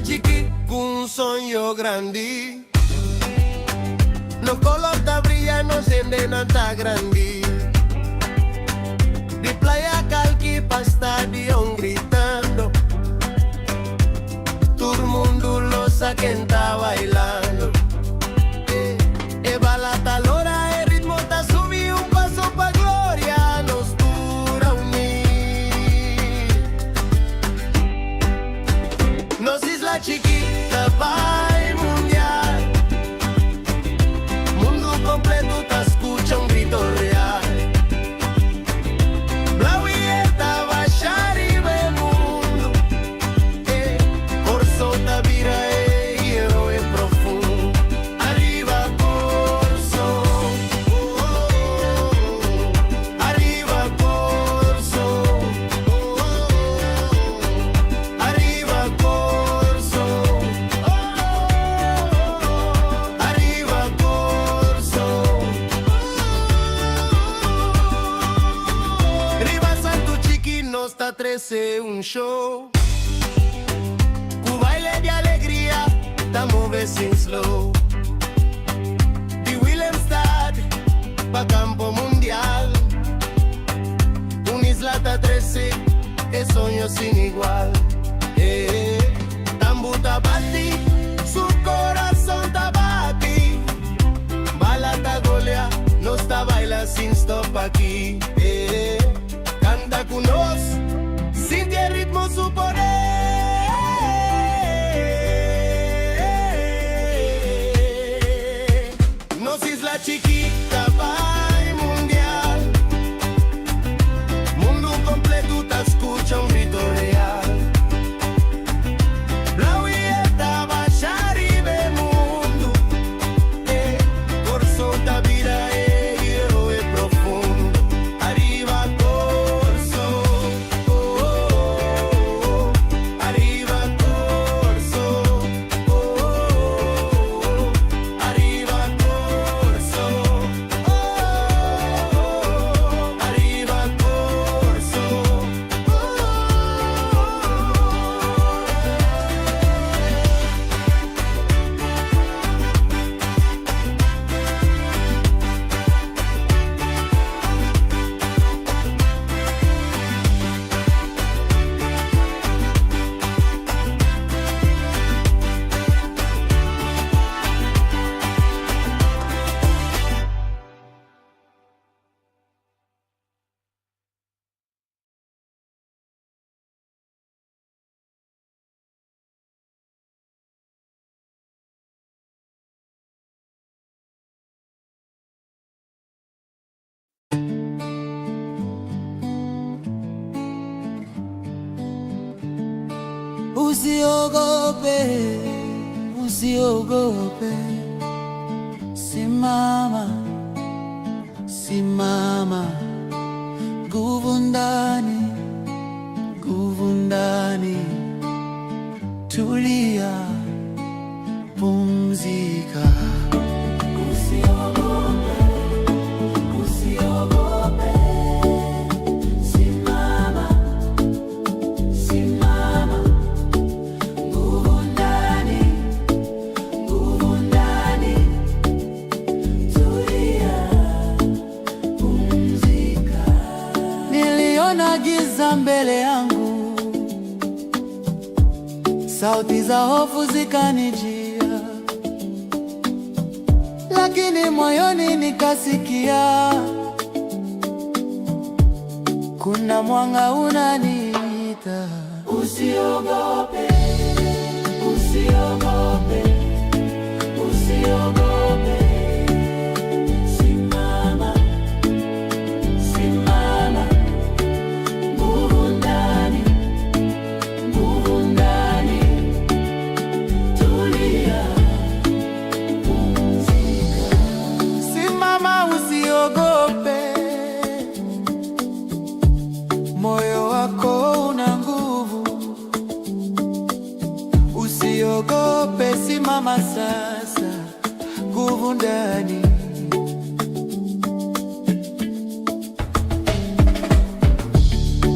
chiqui con un sueño grande. No color ta brilla, no siente nada grande. De playa calqui pa estadio gritando. Todo el mundo lo saque está bailando. Eva la talora, el ritmo ta subí un paso pa gloria. Nos dura unir. Nos isla chiquita vai mundial. Mundo completo ta escucha un grito real. Blauieta va arriba el mundo. Corso ta vira héroe profundo. Arriba corso. Arriba corso. Arriba corso. Arriba corso. Riva Santo Chiqui nos sta 13 un show. Cu baile de alegría, ta mueve sin slow. De Willemstad pa campo mundial. Un isla ta 13, es sueño sin igual. Tambuta bati, su corazón ta bati. Bala ta golea, no está baila sin stop aquí. Canta con nos, siente el ritmo su poder. Nos isla chiquita vai mundial. Mundo completo ta escucha un grito real. Blauieta va arriba el mundo. Corso ta vira héroe profundo. Arriba corso. Arriba corso. Arriba corso. Arriba corso. Usiogope, usiogope. Simama, simama. Nguvu ndani, nguvu ndani. Tulia, pumzika. Usiogope, usiogope. Simama, simama. Nguvu ndani, nguvu ndani. Tulia, pumzika. Niliona giza mbele yangu, sauti za hofu zikanijia, lakini moyoni nikasikia kuna mwanga unaniita. Usiogope, usiogope, usiogope. Simama, simama. Nguvu ndani, nguvu ndani. Tulia, pumzika. Simama, usiogope. Moyo wako una nguvu. Usiogope, simama sasa. Nguvu ndani.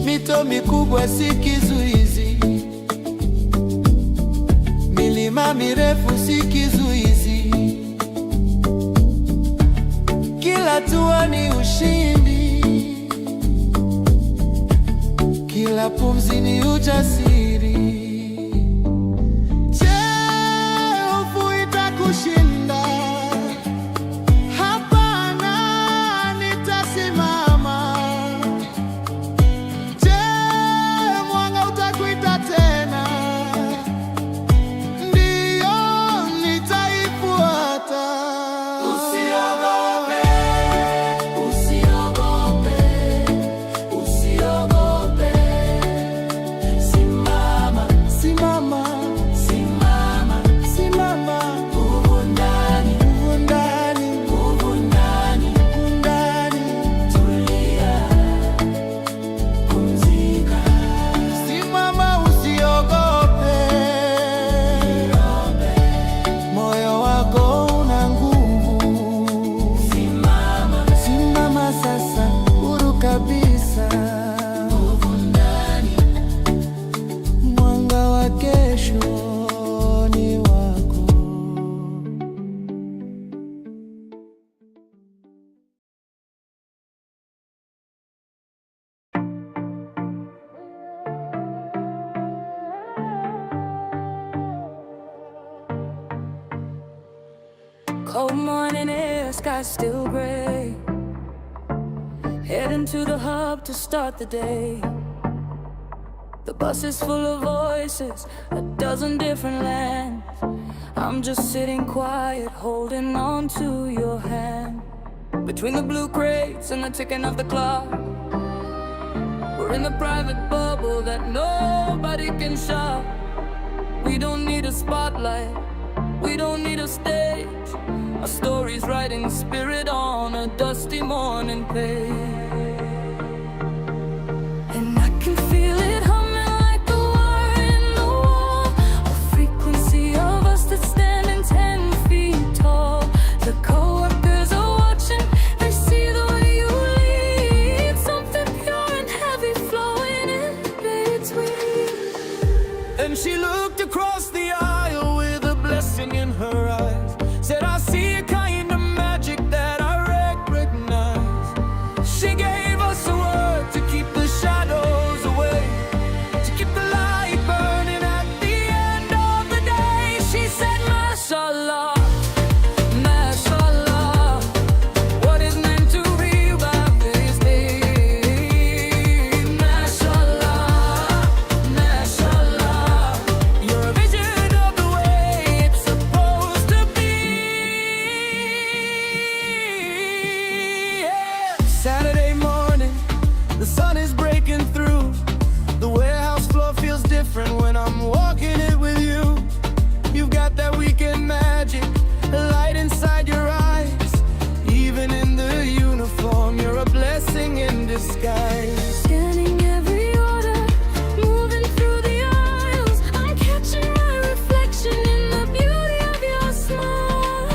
Mito mikubwa si kizuizi. milima mirefu si kizuizi, kila hatua ni ushindi, kila pumzi ni ujasiri. Je, hofu itakushinda? Hapana, nitasimama. Je, mwanga utakuita tena? Ndiyo, nitaifuata. Usiogope, usiogope, usiogope. Simama, simama, simama, simama. Nguvu ndani, nguvu ndani, nguvu ndani, nguvu ndani. Tulia, pumzika. Simama, usiogope. Moyo wako una nguvu. Simama, simama sasa, huru kabisa. Nguvu ndani, mwanga wa kesho ni wako. Cold morning air, sky still gray. Heading to the hub to start the day. The bus is full of voices, a dozen different lands. I'm just sitting quiet, holding on to your hand. Between the blue crates and the ticking of the clock, we're in the private bubble that nobody can shock. We don't need a spotlight, we don't need a stage. Our story's writing spirit on a dusty morning page. And I can feel it humming like a wire in the wall, a frequency of us that's standing 10 feet tall. The coworkers are watching, they see the way you lead, something pure and heavy flowing in between. And she looked across the aisle with a blessing in her eyes. Said, I see a kind of magic that I recognize. She gave us a word to keep the shadows away, to keep the light burning at the end of the day. She said, Mashallah, Mashallah, what is meant to be about this day. Mashallah, Mashallah, you're a vision of the way it's supposed to be. Yeah. Saturday morning, the sun is breaking through. The warehouse floor feels different when I'm walking it with you. You've got that weekend magic, a light inside your eyes. Even in the uniform, you're a blessing in disguise. Scanning every order, moving through the aisles, I'm catching my reflection in the beauty of your smile.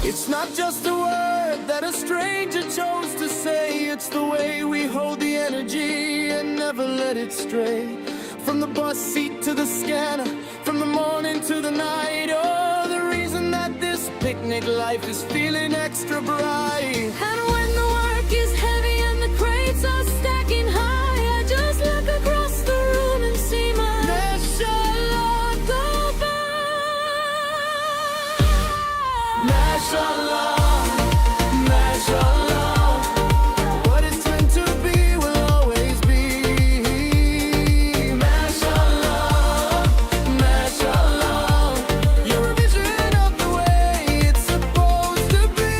It's not just a word that a stranger chose to say. It's the way we hold the energy and never let it stray. From the bus seat to the scanner, from the morning to the night. Oh, the reason that this picnic life is feeling extra bright. And when the work is heavy and the crates are stacking high, I just look across the room and see my Mashallah go by. Mashallah, Mashallah, what it's meant to be will always be. Mashallah, Mashallah, you're a vision of the way it's supposed to be.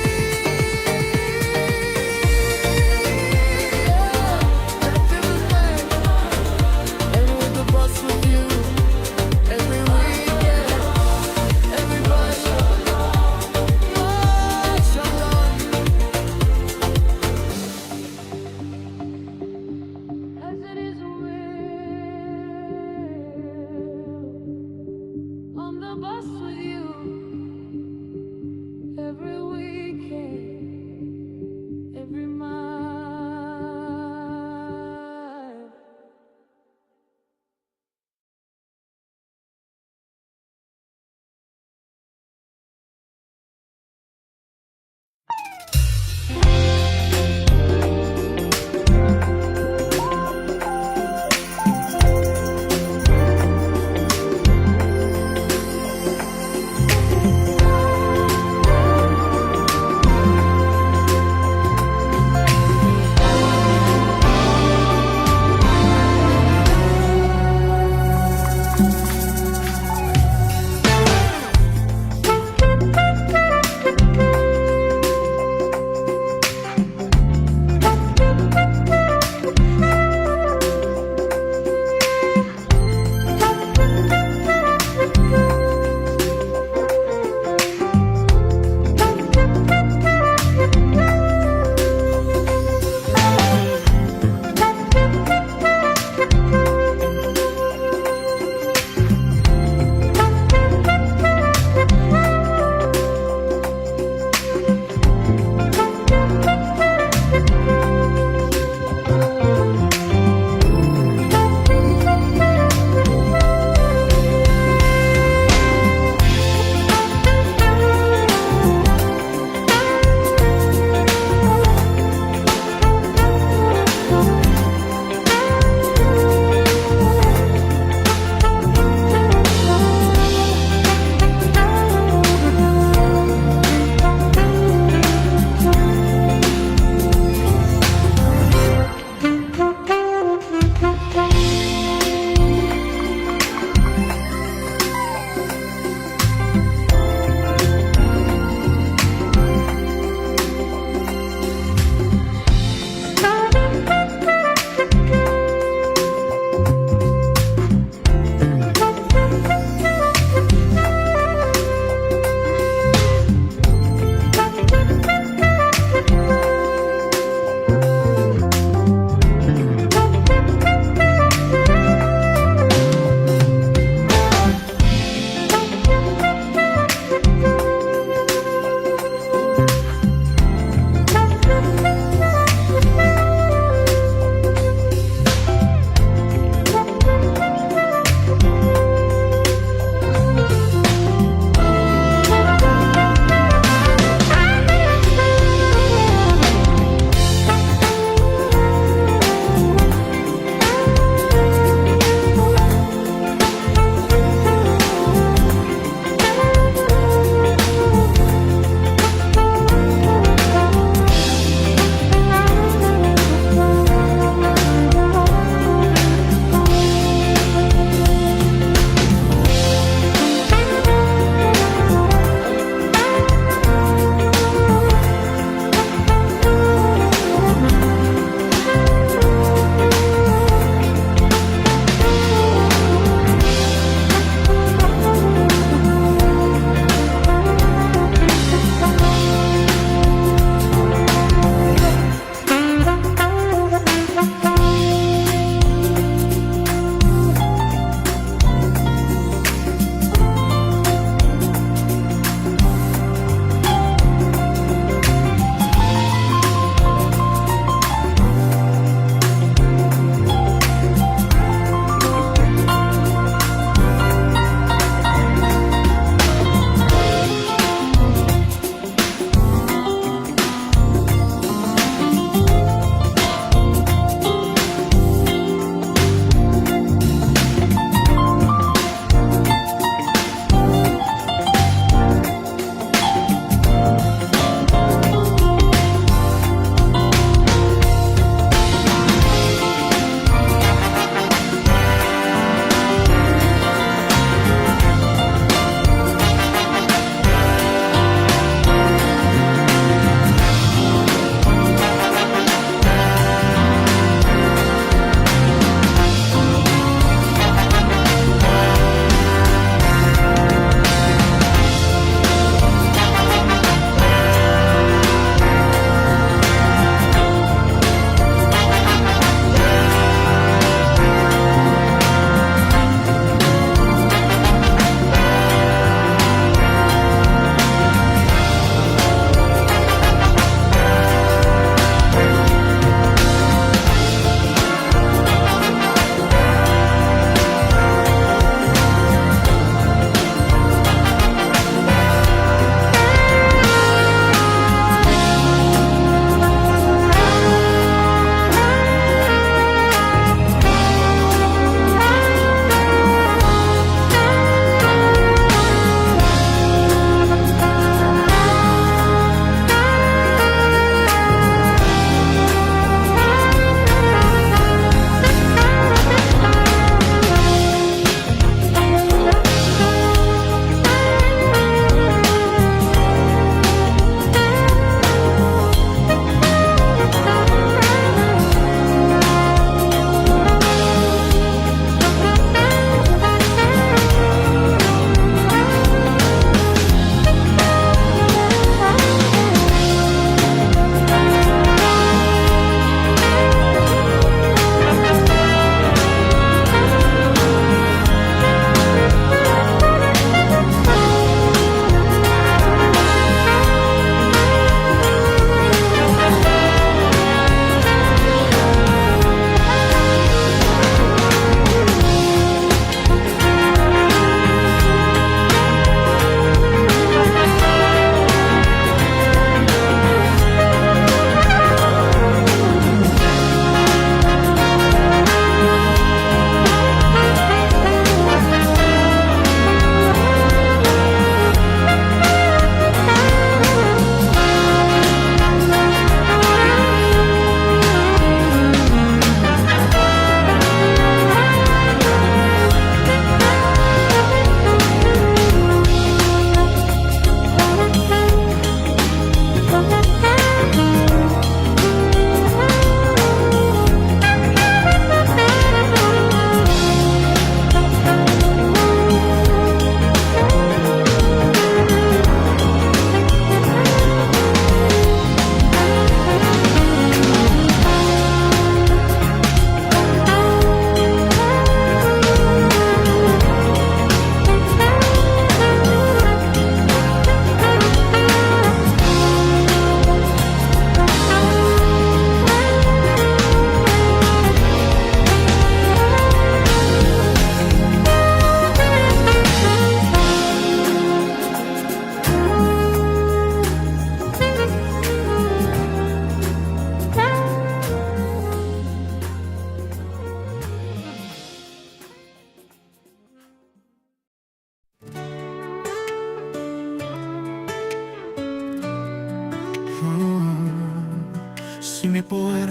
Si mi por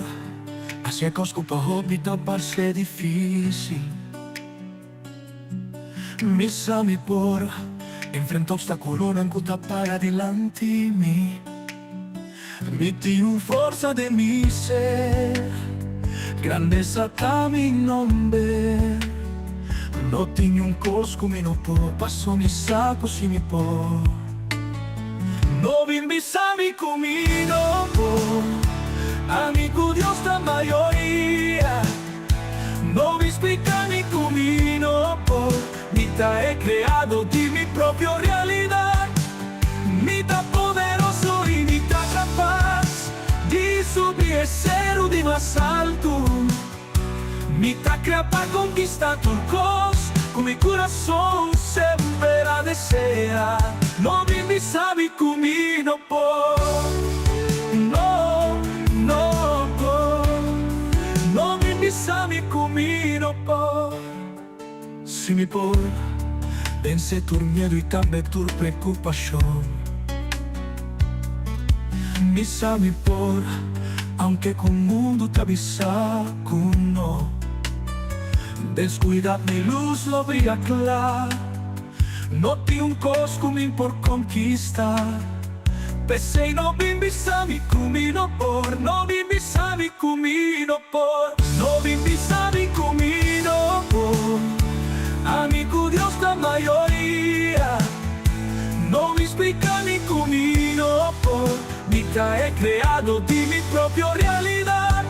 asiekos ku pahobita parse difícil. Misa mi por enfrento obstáculos en kuta para adelante mi tiene forza de mi ser, grandeza ta mi nombre. No tenho un cosco mi no po, passo mi saco si mi po. No bimbisa mi comino po, amigo Dios da mayoría. No mi explica mi comino po, mi ta he creado di mi propia realidad. Mi ta poderoso y mi ta capaz di subir e ser o di más alto. Mi ta crea para conquistar turcos, con mi corazón siempre la desea. No mi sabe camino por, no, no por, no mi sabe camino por. Si mi por, vence tu miedo y también tu preocupación. Mi sabe por, aunque con mundo te avisa con no. Descuida mi luz lo brilla claro. No tiene un cosco mi por conquistar. Pese no bimbisa mi camino por, no bimbisa mi camino por, no bimbisa mi camino por. Amigo Dios da mayoría. No me explica mi camino por, mi ta he creado di mi propia realidad.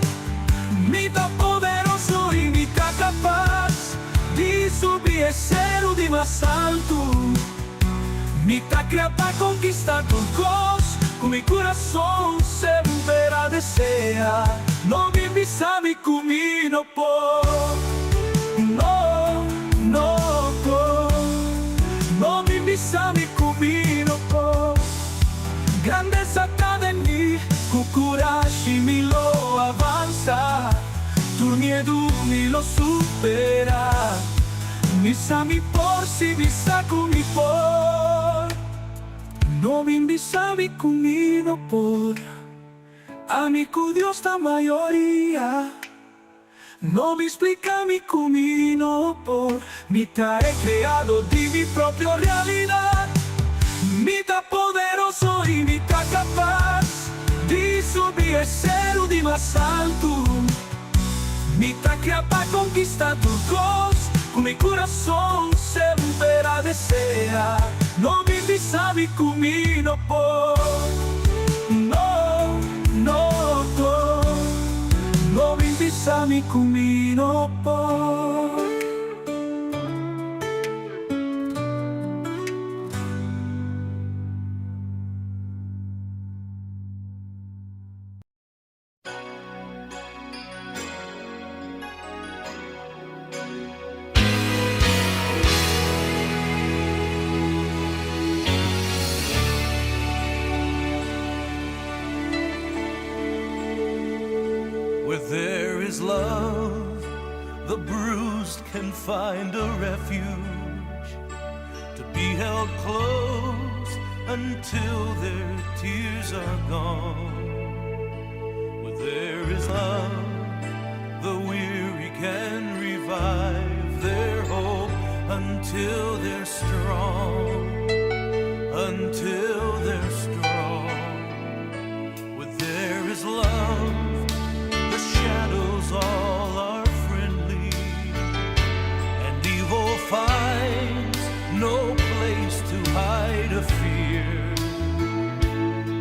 Mi ta poderoso y mi ta capaz di subir e ser o di más alto. Mi ta crea para conquistar turcos, con mi corazón siempre la desea. No bimbisa mi camino por, no, no por, no bimbisa mi camino por. Grandeza ta de mí, con coraje mi lo avanza. Tu miedo mi lo supera. Misa mi por, si mi saco mi por. No mi misa mi camino por. Amigo Dios da mayoría. No me explica mi camino por. Mi ta he creado di mi propia realidad. Mi ta poderoso y mi ta capaz di subir e ser o di más alto. Mi ta crea para conquistar turcos, con mi corazón siempre la desea. No bimbisa mi camino por, no, no por, no bimbisa mi camino por. Where there is love, the bruised can find a refuge, to be held close until their tears are gone. Where there is love, the weary can revive their hope until they're strong, until they're strong. Where there is love, the shadows all are friendly, and evil finds no place to hide a fear.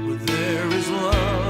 Where there is love,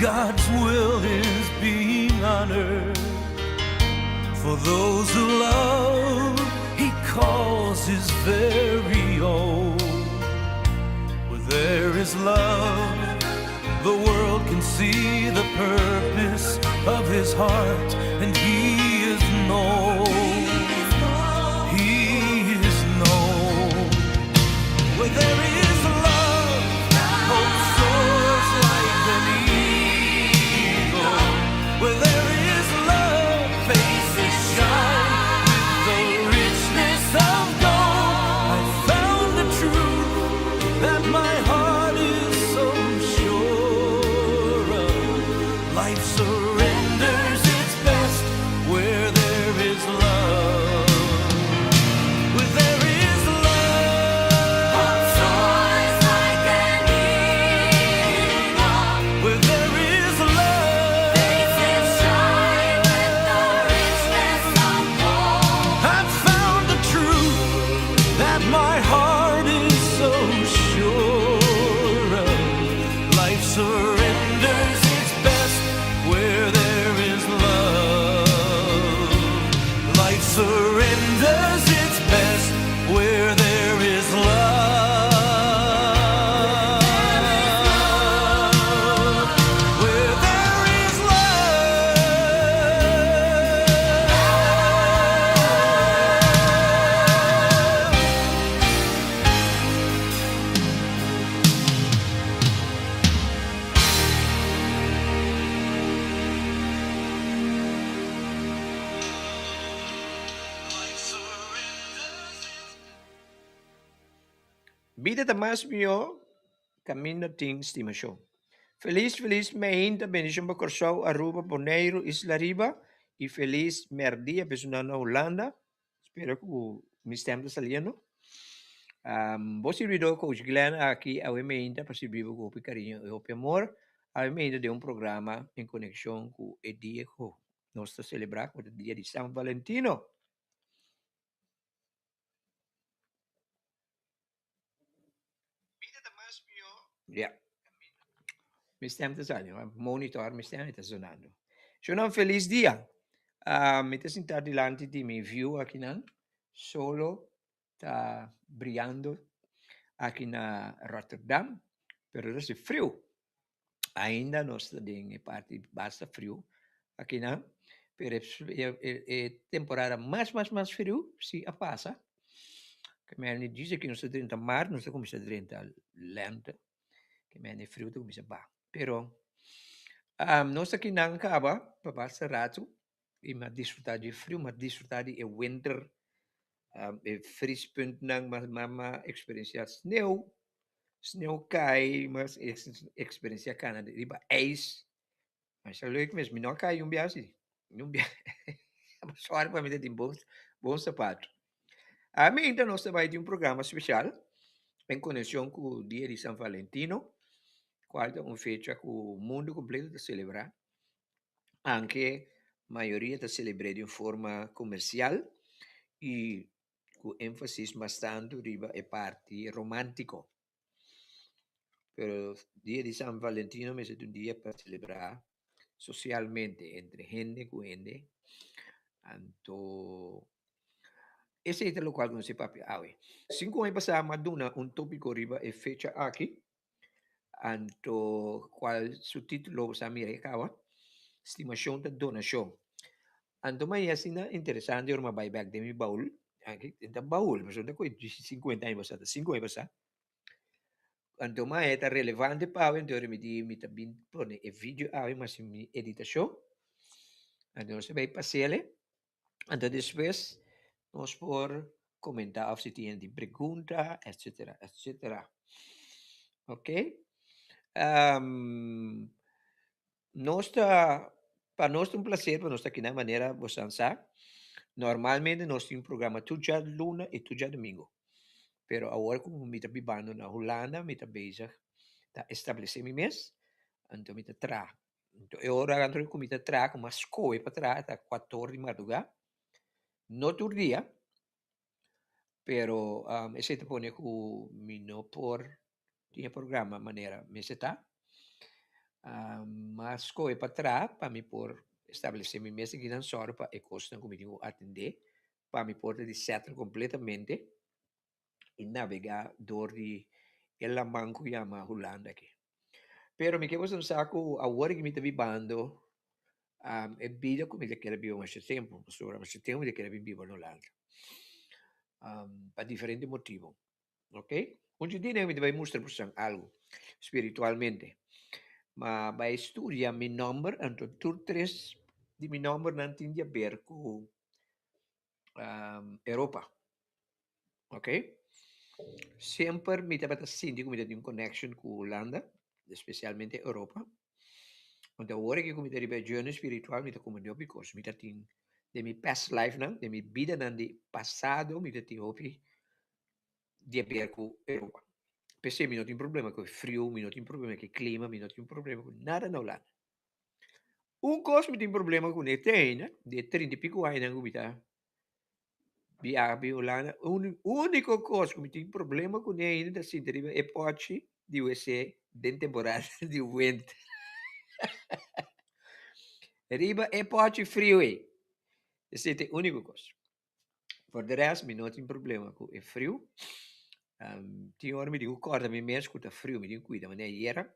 God's will is being honored. For those who love, He calls His very own. Where there is love, the world can see the purpose of His heart, and He is known. He is known. Where there is love, hope soars like an eagle. Where there is love, faces shine with the richness of gold. I found the truth that my heart is so sure of. Life surrenders its best where there is love. Where there is love, hope soars like an eagle. Where there is love, faces shine with the richness of gold. I've found the truth that my heart is so sure of. Life surrenders its best where there is love. Life surrenders its best where there is love. Where there is Vida de más mío, camino ting estimación. Feliz meinta bendición para Corsau, Aruba, Bonaire, Isla Riba. Y feliz merdia, personal Holanda. Espero que me estén saliendo. Vos servidor Coach Glenn aqui, a meinta para servir com o carinho e o amor. A meinta de programa em conexão com o dia que nós estamos celebrando, o dia de São Valentino. Ja. Me stem te zijn, monitor, me stem te sonando. Sono un feliz dia. Me te sentado delante di mi view aqui nan. Solo tá brillando aqui na Rotterdam. Pero é frio. Ainda nós em parte basta frio aqui nan. Pero é temporada mais frio se a passa. Que me diz que nós estamos 30 de março, nós estamos 30 lenta. Que me é frio, tu começa a Pero, nós aqui não acaba, para passar rato, e mas desfrutar de frio, mas desfrutar de winter, frispunt não, mas experienciar sneeuw cai, mas experienciar cana de riba ijs. Mas é leuk mesmo, não cai biasi, mas só para me ter bom sapato. A mim então nós vai de programa especial em conexão com o dia de São Valentino. Qual é fecha que o mundo completo está celebrar. Anche a maioria está celebrando de forma comercial e com ênfase bastante riba a parte romântico. Pero dia de São Valentino é um dia para celebrar socialmente entre gente com gente. Então, esse é o qual não se papi. 5 anos passados, Madonna, tópico riba é fecha aqui. Anto qual subtítulo sa Amerikawa, estimação da donação. Anto may asina interessante or buyback de mi baul, anche da baul, mas da coi 50 anos passada, 5 anos passada. Anto may eta relevante pa ven de mi mi tabin pone e vídeo mas mi editação. Anto nós vai passele. Anto depois nós por comentar se tem de pergunta, etc. Ok? Para nós é um prazer, para nós aqui na maneira você sabe. Normalmente nós temos um programa todo dia luna e todo dia domingo. Pero agora como me está vivendo na Holanda, me está beija tá estabelecer mi mês, então me está tra. Então agora quando eu me está tra com uma escola para tra, tá 14 de madrugada. Não todo dia. Pero esse te põe com o mino por tinha programa maneira me está. Mas ko para trás para me por estabelecer minha mesa aqui na Sora para e custa como digo atender para me por de settle completamente e navegar dor de ela manco yama Holanda aqui. Pero me quedo um saco a hora que me está vivendo é vida como ele quer viver mais tempo, sobre mais tempo ele quer viver no Holanda. Para diferente motivo, ok? Onde dia me vai mostrar por algo espiritualmente. Mas vai estudar meu número, então tu três de meu número não tem a ver com Europa, ok? Sempre me estava sentindo que me tem connection com Holanda, especialmente Europa. Então agora que me tem journey espiritual, me está como eu because me tem de mi past life não, de mi vida não de passado, me tem hopi de ver com Europa. Pensei, me não tem problema com frio, me não tem problema com clima, me não tem problema com nada na Holanda. Coisa me tem problema com ele, né? De 30 e pico anos, não me tá. Viaja Holanda. Única coisa que me tem problema com ele, assim, é pode de USA, de temporada de vento. Riba é pode frio, essa é a única coisa. Por de resto, me não tem problema com o frio. Tinha hora me digo, corta, me mesmo com o frio, me digo, cuida, mas é era.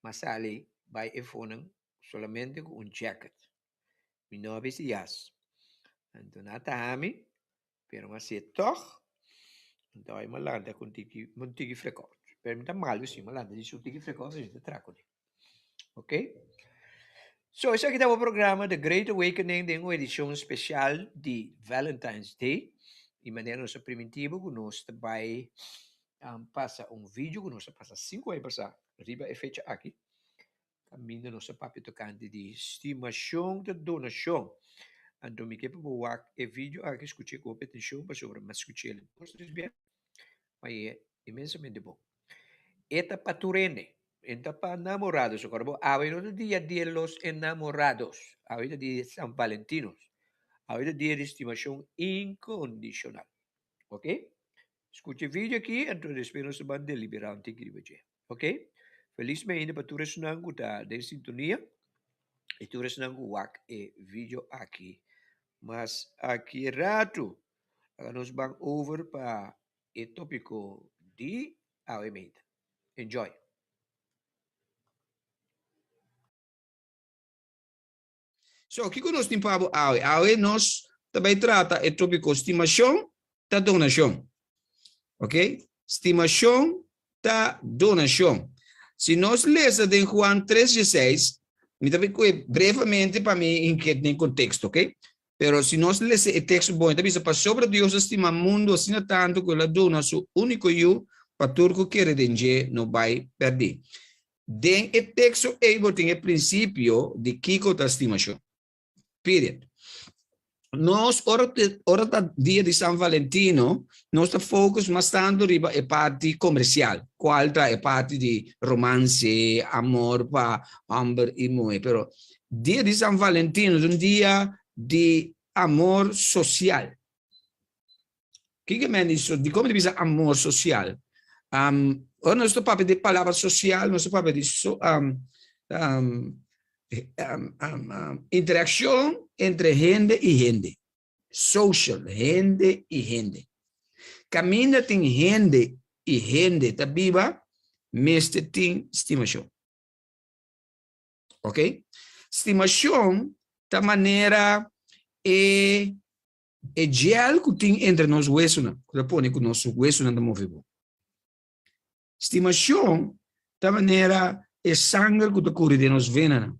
Mas ali, vai e fone solamente com jacket. Me não vestias. Então, nada a mim, pero mas é toch. Então, aí, malanda com tiki frequente. Permita mal, sim, malanda, diz o tiki frequente, a gente traca. Ok? So, esse aqui é o programa The Great Awakening, de uma edição especial de Valentine's Day. De maneira nossa primitiva, que nós vai passa vídeo, que nós passa 5 anos passar. Riba é feita aqui. Caminho nosso papel tocante de estimação de donação. Então, me quero boa e vídeo aqui escutei com atenção para sobre mas escutei ele. Vocês bem? Mas é imensamente bom. Eta paturene. Então, para namorados, agora, hoje é dia de los enamorados. Hoje é dia de São Valentino. Hoje é dia de estimação incondicional. Ok? Escute o vídeo aqui, então espero que você deliberar um tigre. Ok? Felizmente, para tu ressonar está em sintonia. E tu ressonar o vídeo aqui. Mas aqui rato, nós vamos over para o tópico de aumento. Enjoy. So, o que nós temos para a nós também trata o tópico estimação da donação. Ok? Estimação da donação. Se nós lemos em Juan 3:16, me dá brevemente para mim em contexto, ok? Pero se nós lemos o texto bom, então para sobre Deus estima o mundo assim tanto que ele dona seu único eu para tudo que quer de não vai perder. Den o texto aí tem o princípio de Kiko da estimação. Period. Nós, hora dia de São Valentino, nós estamos focus bastante riba a parte comercial, qual é a parte de romance, amor para homem e mulher. Pero dia de São Valentino é um dia de amor social. O que é isso? De como diz amor social? Nós estamos falando de palavra social, nós estamos falando de interação entre gente e gente. Social, gente e gente. Caminha tem gente e gente, tá viva, mas tem estimação. Ok? Estimação, da maneira, é gel que tem entre nós huesos, que põe com nosso hueso não movido. Estimação, da maneira, é sangue que corre de nós venas.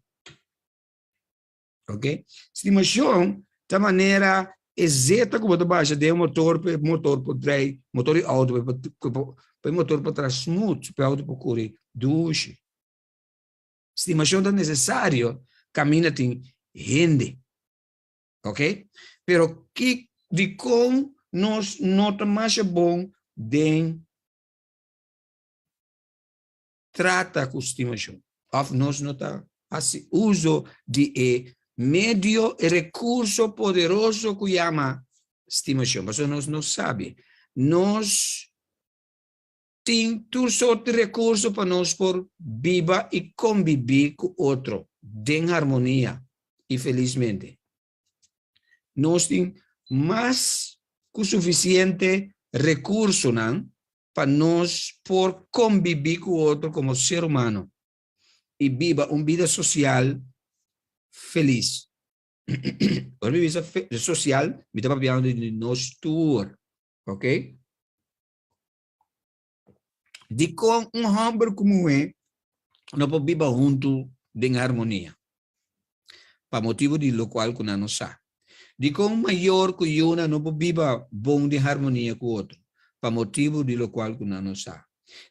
Ok? Estimação, da maneira, é zeta que você baixa de motor para drive, motor e auto, para motor para trás smooth, para auto para correr, duche. Estimação é necessário, caminha tem gente. Ok? Pero que de como nós nota mais bom de trata com estimação. Of nós nota assim uso de medio e recurso poderoso que chama estimação. Mas nós não sabe. Nós tem tu sorte recurso para nós por viva e conviver com outro, em harmonia e felizmente. Nós temos mais que suficiente recurso para nós por conviver com outro como ser humano e viva uma vida social feliz. Uma vida social, me está falando de nós tour, ok? De com homem como não pode viver junto em harmonia. Para motivo de lo qual que não sabe. De com maior que uma não pode viver bom de harmonia com o outro. Para motivo de lo qual que não sabe.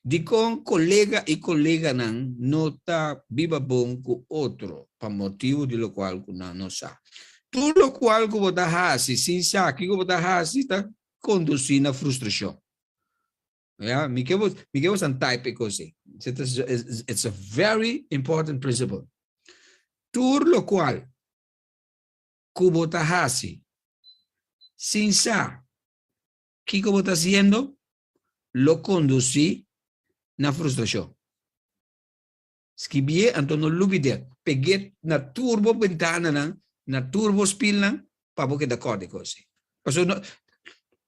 De com colega e colega não está viva bom com outro. Para motivo de lo qual que não sabe. Tudo o qual que você faz, sem saber que você faz, está conduzindo a frustração. Yeah, me give us an type cosi. It's a very important principle. Tur lo cual cubo tahasi sin sa que como está haciendo lo conducí na frustración. Skibie Antonio Lubide pegué na turbo ventana na turbo spilna para porque da corte cosi.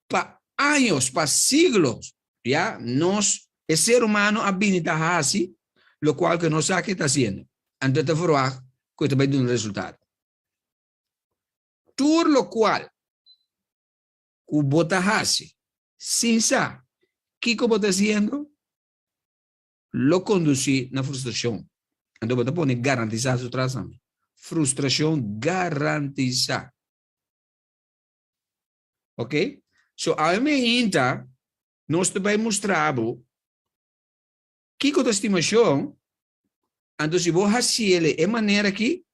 Pa años, pa siglos ya, el ser humano habilita así, lo cual que no sabe qué está haciendo. Antes de probar, que te va a dar un resultado. Todo lo cual, que bota así, sin saber qué está haciendo, lo conduce a la frustración. Entonces, te pone garantizar su trabajo. Frustración garantizada. ¿Ok? So, a mí entra, nós também mostramos que com a estimação, então se você fazer de maneira que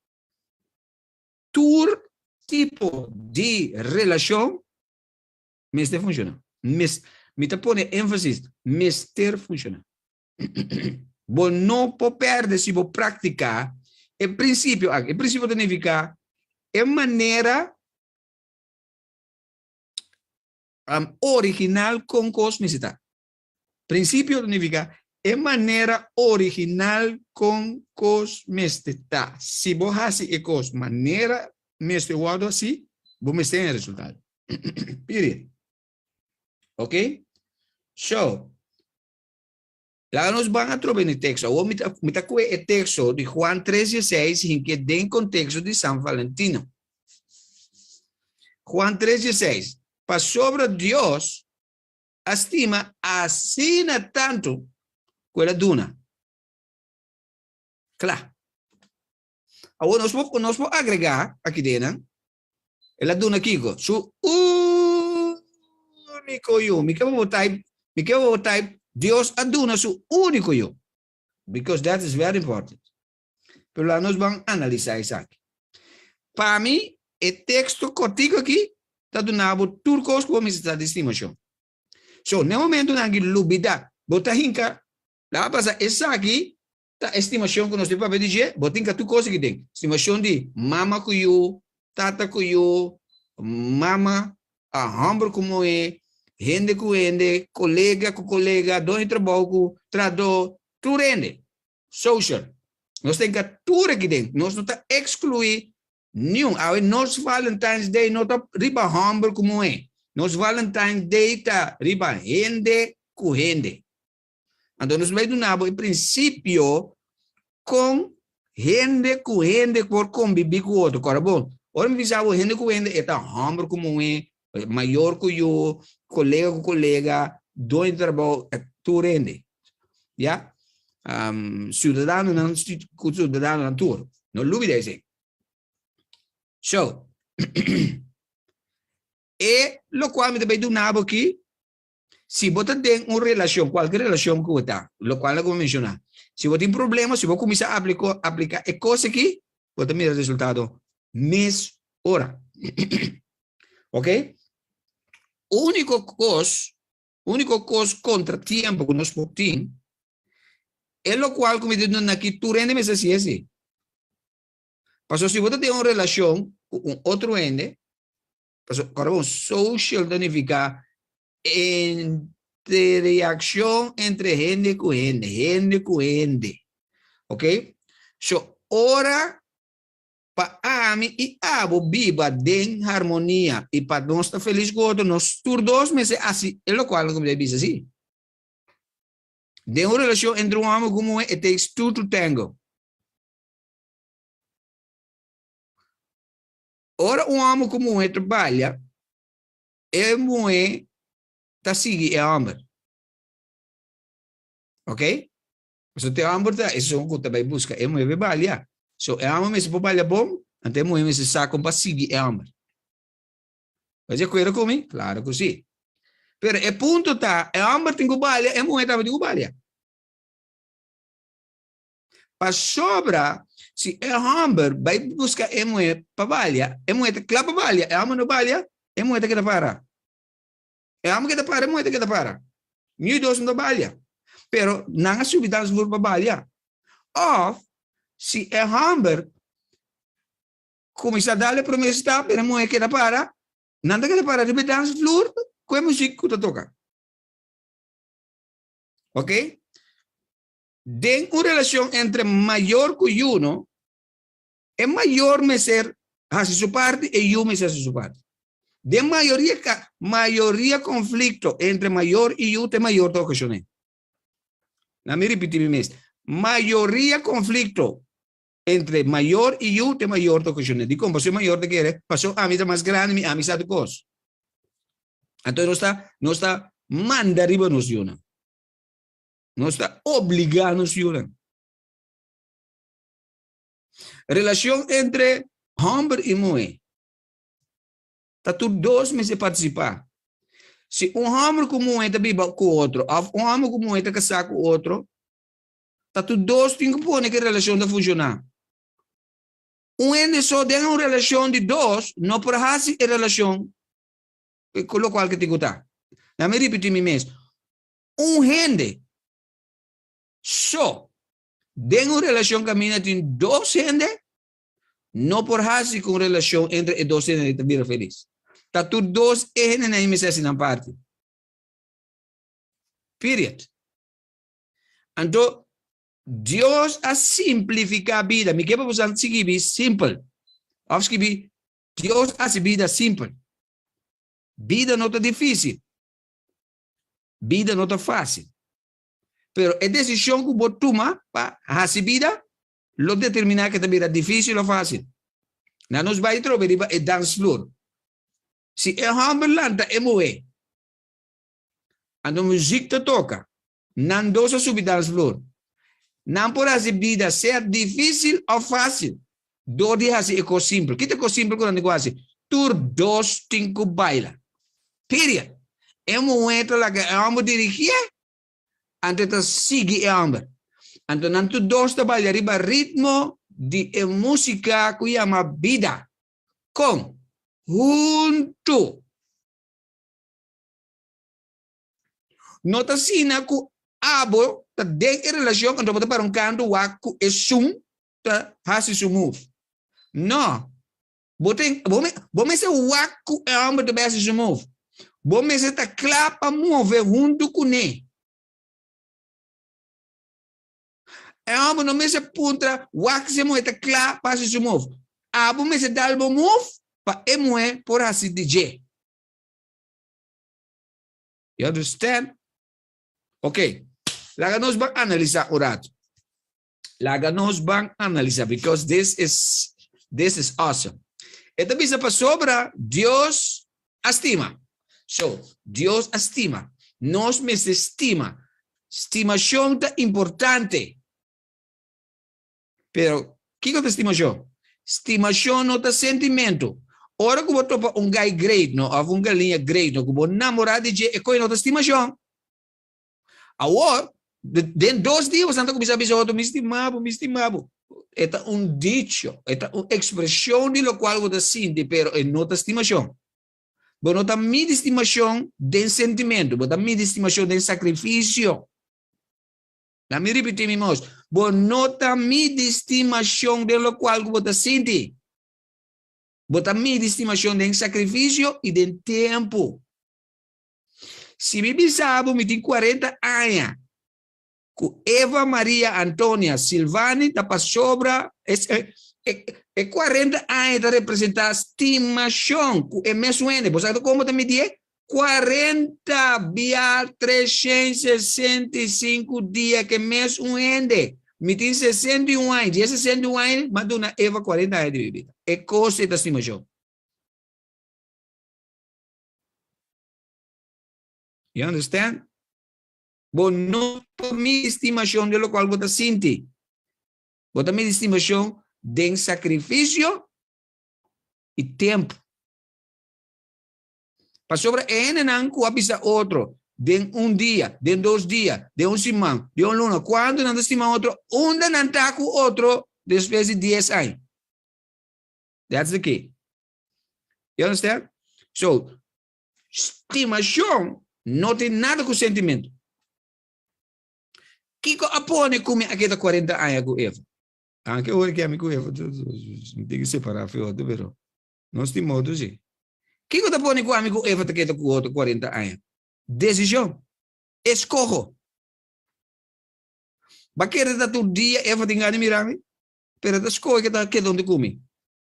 todo tipo de relação mestre funciona. Me está pondo ênfase, mestre funciona. Você não pode perder se você praticar o princípio significa é maneira original con cosmicidad. Principio significa es manera original con cosmicidad. Si vos haces ecos manera mestiguado así, vos me tenés el resultado. Period. Ok? So, lá nos van a trobar el texto. O me tacué el texto de Juan 3:16 en que den contexto de San Valentino. Juan 3:16. Para sobre Dios, estima assim tanto que ela duna. Claro. Agora, nós podemos agregar aqui dentro, ela duna aqui, su único eu. Me quero botar, Deus aduna su único eu. Because that is very important. Pero lá nós vamos analisar isso aqui. Para mim, o texto contigo aqui, está donando turcos como está de estimação. So, no momento na que lubida, bota hinka, lá passa essa aqui, tá estimação que nós temos para dizer, bota hinka tu coisa que tem. Estimação de mama cuyo, tata cuyo, mama, a hambro como gente com gente, colega com colega, dono de trabalho, trador, tu rende. Social. Nós temos que tudo aqui dentro. Nós não está excluir nenhum. Nos Valentine's Day não está riba humble como é. Nos Valentine's Day está riba gente com gente. Então, nós vamos dar o princípio com gente por conviver com o outro. Agora, bom, ora me visava gente com gente, está humble como é, maior que eu, colega com colega, dono de trabalho, tu rende. Já? Cidadão não cidadão não tudo. Não dúvida isso. So, e lo qual me também do nabo aqui, se você tem uma relação, qualquer relação que você lo qual eu vou mencionar, se você tem problema, se você começar a aplicar a coisa aqui, você tem o resultado mês, hora. Ok? Único coisa contratiempo que nós podemos é lo qual, como eu digo aqui, tu rende me assim. Pasó, si vos tenés una relación con otro ente, pasó, social significa en interação entre gente com gente. Ok? So, ora, para ami e abo viva em harmonia e para nós estar feliz com nós tur 2 meses assim, é o qual como eu disse assim. De uma relação entre um homem como it takes 2 to tango. Ora, um homem como trabalha, é muito tá seguir é homem. Ok? So, te homem tá, isso é um que também busca, é muito trabalha. So, é homem se trabalha bom, até muito se saca para seguir é homem. Mas é coisa comigo? Claro que sim. Pero é ponto tá, é homem tem que trabalhar, é muito tem que trabalhar. Para sobra, se é homem vai buscar é muito trabalha, é muito claro trabalha, é homem não trabalha, é muito que para. É homem que para, é muito que para. New dos não trabalha. Pero não há subidões por trabalhar. Ou se é homem começa a dar promessa, pero muito que para, nada que para de dança flor, com a música que toca. Ok? Den uma relação entre maior que uno, é maior me ser a sua parte e eu me ser a sua parte. De maioria conflito entre maior e eu tem maior da ocasião. Não me repetir mesmo. Maioria conflito entre maior e eu tem maior da ocasião. De como você maior de querer, passou a amizade mais grande, minha amizade com os. Então não está manda arriba nos yuna. Não está obrigado nos yuna. Relação entre homem e mulher. Está tudo 2 meses participar. Se um homem com mulher está vivo com o outro, um homem com mulher está casado com o outro, está tudo 2 tem que pôr que a relação está funcionar. Um ente só tem uma relação de 2, não por assim a relação com o qual que tem que estar. Não me repetir mesmo. Um ente só tem uma relação que a minha tem 2 entes, não por assim com relação entre os 2 entes que estão felizes. Está tudo 2 entes na imagem na parte. Period. Então, Deus a simplificar a vida. Me quer você seguir simple. Deus a vida simple. Vida não está difícil. Vida não está fácil. Pero a decisão que você toma para fazer vida, lo determinar que a vida é difícil ou fácil. Não nos vai trocar é dance floor. Se é homem lanta, é moe. A música toca. Não dosa subir dance floor. Não por fazer vida ser difícil ou fácil. Do de fazer é simples. Que é simples quando quase? Tur 2 tem que bailar. Period. É um momento lá que é homem dirigir, antes de seguir é homem. Então, não tu 2 trabalhar riba ritmo de música que chama vida. Com junto. Nota sina que abo ta de relação quando você para canto waku é sum ta hasi sumove. Não. Bom se waku é homem de base sumove. Bom se ta clapa move junto com ele. É homem não me se punta waku se moe ta clapa se sumove. Abo me se dalbo move pa emoe por assim DJ. You understand? Ok. Laga nos bang analisar o rato. Laga nos bang analisar because this is awesome. Ito bisa pa sobra Dios estima. So, Dios estima. Nos me estima. Estimação é importante. Pero, que é estimação? Estimação não é sentimento. Ora que você topa guy great, no, ou galinha great, no, que você namorar de é coisa não é estimação. Agora, dentro 2 dias, você não começa a dizer, me estimava. É dicho, é uma expressão de lo qual você sente, pero é não estimação. Você não está mide estimação de sentimento, você está mide estimação de sacrifício. Let me repetir mi mouse. Você não está mide estimação de lo qual você sente. Você está mide estimação de sacrifício e de tempo. Se me bisabo, me tem 40 anos. Com Eva Maria Antônia Silvani, da sobra, é 40 anos para representar estimação, com é mesmo ano. Você sabe como também diz? 40 via 365 dias que mês um ende. Me tem 61 anos. Dia 61 anos, Madonna Eva 40 anos de vida. É coisa da estimação. You understand? Bom, não minha estimação de lo qual você sente. Bota minha estimação de sacrifício e tempo. Para sobre não coabisa outro, de dia, de 2 dias, de 1 semana, de 1 luna. Quando não estima outro, onde não está com outro, depois de 10 anos. That's the key. You understand? So, estimação não tem nada com sentimento. Kiko apone come aquela 40 anos com Eva. Anche ora che amico Eva, tem que separar, foi vero? Não estimou assim. Kiko tá pone com amigo Eva tá com outro 40 anos. Decisão. Escorro. Baqueira da todo dia Eva tem ganho mirame. Pero da escolha que tá onde come.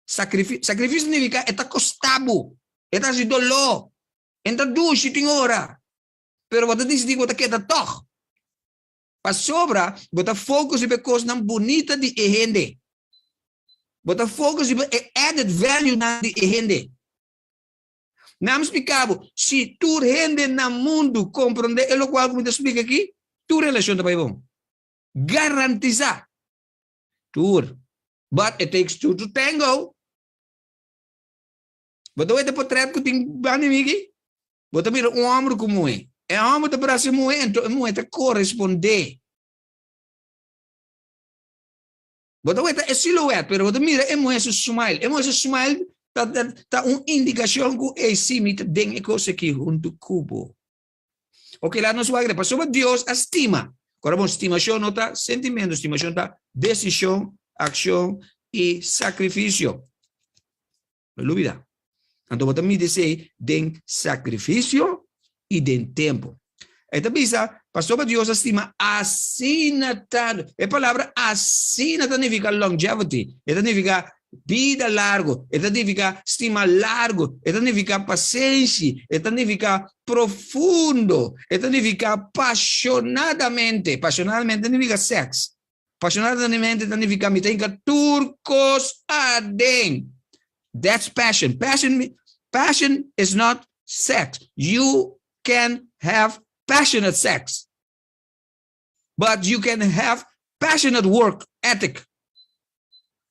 Sacrifício significa é tá costabo. É tá de dolor. Entra duas tem hora. Pero você diz que você quer tá toch. Para sobra, você foca em coisas não bonitas de gente. Você foca em added value na de gente. Não explicava, se tu gente no mundo compreende, é o qual me explica aqui, tu relação também bom. Garantiza. Tur. But it takes two to tango. Você vai ter portrait que tem banimigi? Você mira homem como é. É homem da braço muito, muito corresponder. Você vai ter silhouette, pero você mira é muito smile. É muito smile, tá uma indicação que é simita dentro coisa aqui junto cubo. Ok, lá nos vai para sobre Deus estima. Agora bom, estimação não tá sentimento, estimação tá decisão, ação e sacrifício. Não dúvida. Então você me diz den sacrifício e de tempo. Então, para sobre Deus estima assinatado. A palavra assinatado significa longevity. Significa vida largo. Significa estima largo. Significa paciência. Significa profundo. Significa apaixonadamente. Apaixonadamente significa sexo. Apaixonadamente significa me tem que turcos adem. That's passion. Passion is not sex. You can have passionate sex, but you can have passionate work ethic.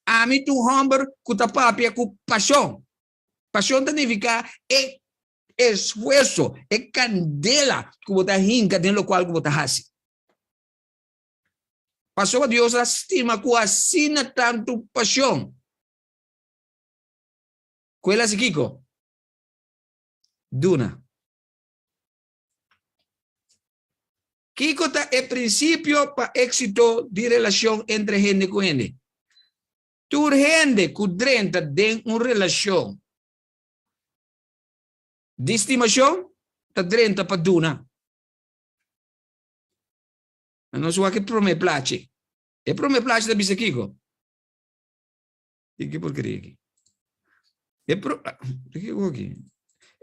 Ami tu humber kutapapia ku passion. Passion significa esfuerzo, candela que você hinca dentro do qual você hace. Pastor Deus estima que assina tanto passion. Quella si Kiko? Duna. Kiko é princípio para éxito de relação entre gente com gente. Tu gente que drenta de uma relação de estimação, tá drenta para duna. Não só que pro me place. E pro me place da bisa Kiko. E que porcaria aqui. E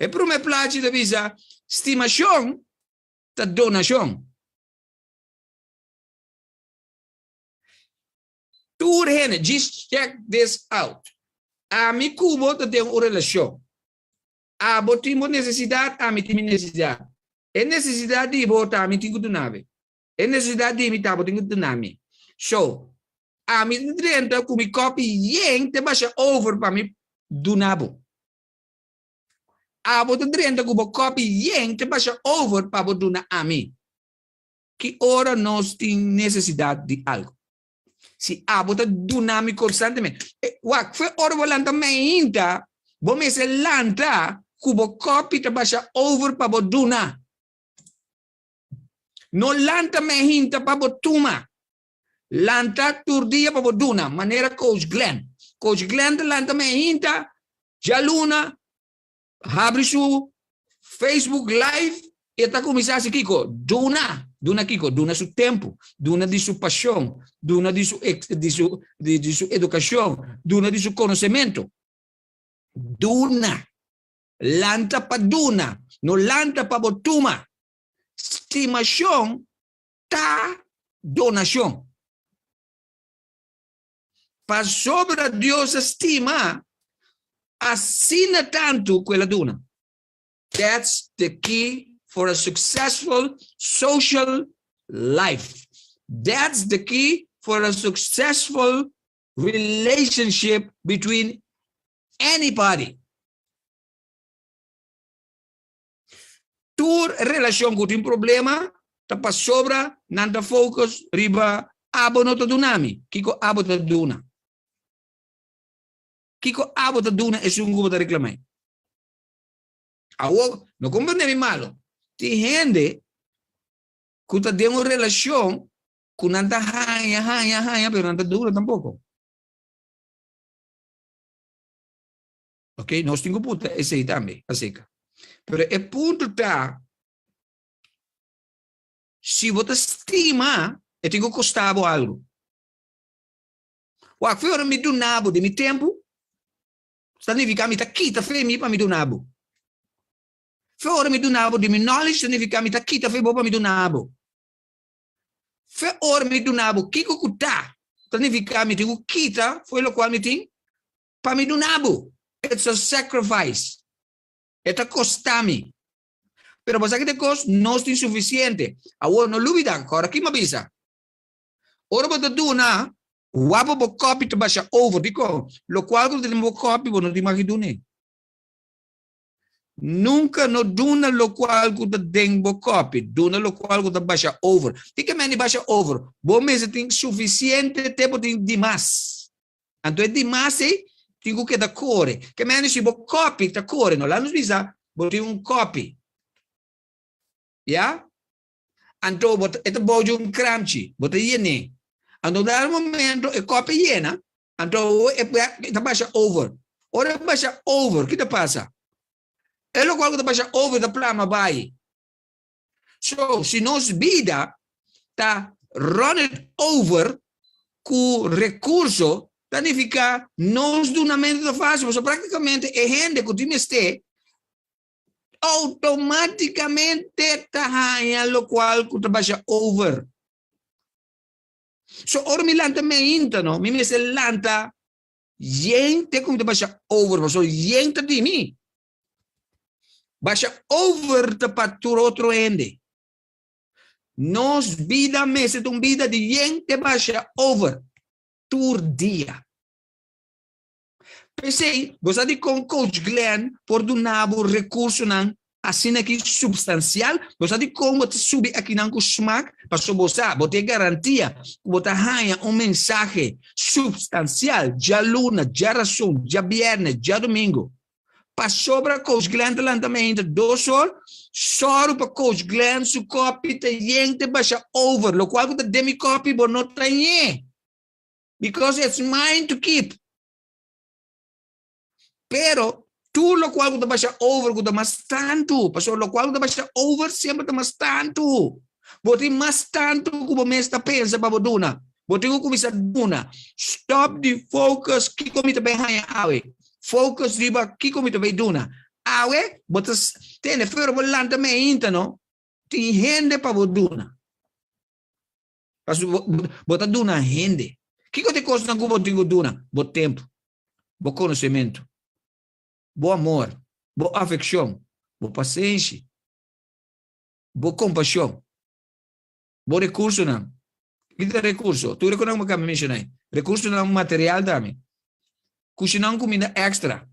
pro me place da bisa estimação da donação. Tu gente, just check this out. A mi cubo tem uma relação. A botimo necessidade, a mi tem necessidade. É necessidade de botar a mi tem que nave. É necessidade de imitar, tem que nave. So, a mi dentro com mi copy yen te baixa over para mi do nabo. A botar dentro com mi copy yen te baixa over para do na a mi. Que ora nós tem necessidade de algo. Se a bota dinâmico constantemente. Wak, foi ora volanta me inta, bo me se lanta, kubo copy te baixa over para bo duna. No lanta me hinta para bo tuma. Lanta turdia para bo duna, maneira Coach Glenn. Coach Glenn lanta me hinta, já luna, abre su Facebook Live, Eta começar assim, Kiko, duna Kiko, duna seu tempo, duna de sua paixão, duna de sua educação, duna de seu conhecimento. Duna. Lanta pa duna, no lanta pa botuma. Estimação tá donação. Para sobre Deus estima, assina tanto quella duna. That's the key for a successful social life. That's the key for a successful relationship between anybody. Tu relação com um problema, tá sobra, nanta focus, riba, abo no dunami. Kiko abo ta duna. Kiko abo ta duna é um grupo de reclamar. Awo, não compreende malo. Tem gente que tá dentro uma relação com nanta hanha, pero nanta dura tampouco. Ok? Nós temos puta, esse aí também, assim. Pero o ponto está, se você estima, eu tenho que custar algo. O que eu me dou nabo de meu tempo, significa que eu quita femi para me do nabo. Fora me do nabo de meu knowledge, significa que eu quita femi para me do nabo. Fora me do nabo, que eu custa, significa que eu quita, foi o qual me tem, para me do nabo. It's a sacrifice. Esta costa-me. Pero pasa que te costa não é suficiente. Agora não olvida, agora aqui me avisa. Ora você duna, o abo bo copy te baixa over, dico, lo qual que tem bo copy, não te imagina. Nunca no duna lo qual que te tem bo copy, duna lo qual que te baixa over. Dica me baixa over. Bom mês tem suficiente tempo tem demais. Então é demais, tenho que dar core. Que menos se bo copy da core, não lá nos visa, botar copy. Ja? Então, ito bojo um cramchi, bota iene. Então, dá momento, e copy iena, então, ita baixa over. Ora, baixa over, que te passa? É lo qual que baixa over da plama vai. So, se nos vida, tá run it over, com recurso, significa nós do na mente da fácil, so praticamente é gente que time este automaticamente tahanha lo qual que baixa over. So ora mi lanta me intano, mi se lanta gente como baixa over, so gente di mi. Baixa over te patur outro ende. Nos vida me se tum vida de gente baixa over. Tur dia. Pensei, você de com Coach Glenn por do nabo recurso nan assim aqui substancial, você de como você subir aqui nan com smack, para você garantia, você ganha mensagem substancial, já luna, já razão, já viernes, já domingo. Para sobra Coach Glenn também 2 horas, só para Coach Glenn su copy te gente baixa over, lo qual você demi copy por não tem. Because it's mine to keep. Pero, tu lo qual que te baixa over, que te mais tanto. Pastor, lo qual que te baixa over, sempre te mais tanto. Boti mais tanto que o mês está pensa para boduna. Boti que começa duna. Stop the focus, que comita bem hanha awe. Focus riba, que comita bem duna. Awe, botas, tem fero volante me intano, tem rende para boduna. Pastor, bota duna rende. O que te custa na cuba de duna? Bom tempo, bom conhecimento, bom amor, boa afeição, boa paciência, boa compaixão, bom recurso não. Que é recurso? Tu reconhece o que eu mencionei? Recurso não é material também. Cozinhar comida extra,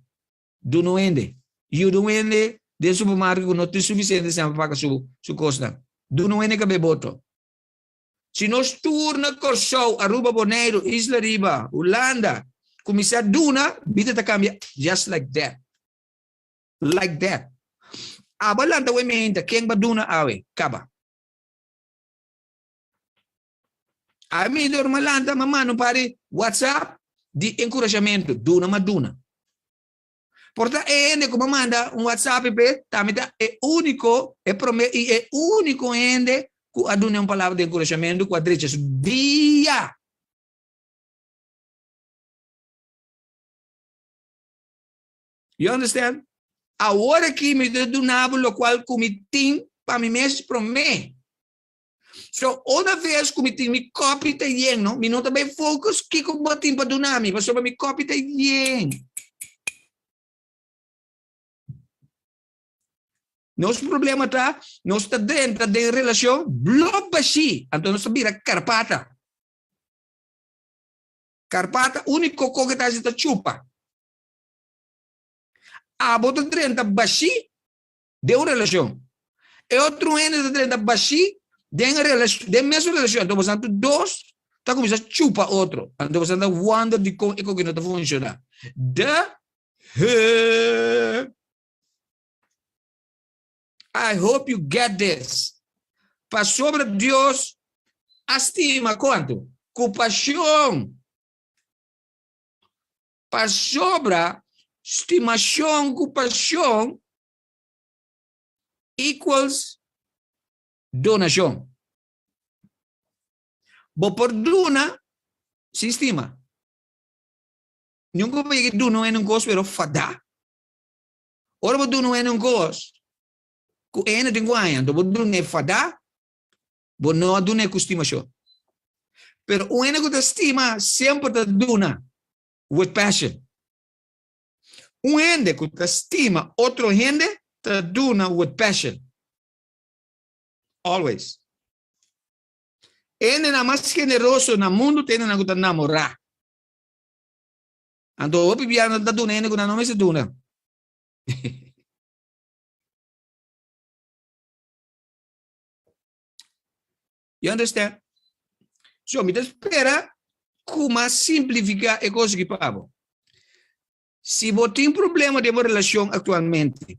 do não ende. E o do ende de supermercado não tem suficiente para pagar sua custa. Do não ende que beboto. Se nós turna Corsou, Aruba, Bonaire, Isla Riba, Holanda, começar duna, vida tá cambia just like that. Like that. Abalanta we menta, quem ba duna awe, kaba. A mim normalanda, mamãe não pare WhatsApp de encorajamento, duna maduna. Portanto, ende como manda WhatsApp, também é único, é único ende que aduna uma palavra de encorajamento com a direita dia. You understand? Agora que me donava o qual comitim para mim mesmo para mim. So, uma vez que me copy tá não, me não também focus que com botim para donar me, mas sobre me copy tá Nosso problema tá, nós está dentro da relação, bloco assim, então nós vira carpata. Carpata, único coisa que está chupa. A bota dentro da baixi, de uma relação. E outro ene dentro da baixi, de uma relação, de mesma relação. Então, você tem dois, tá começando a chupa outro. Então, você tem wonder de como que não está funcionando. I hope you get this. Para sobre Deus, estima quanto? Compaixão. Para sobre estimação, compaixão equals donação. Bo por dona, se estima. Nunca vai que dono é um gosto, pero fada. Ora, bo dono é um gosto. Ku ene de guaia, do bodo ne fada, bo no adune ku estimação. Pero o ene ku da estima sempre da duna with passion. Um ende ku da estima, outro ende da duna with passion. Always. Ene na mais generoso na mundo tene na ku da namorar. Ando opi biana da duna ene ku na nome se duna. You understand? So, me espera como simplificar a coisa que pabo. Se você tem problema de uma relação atualmente,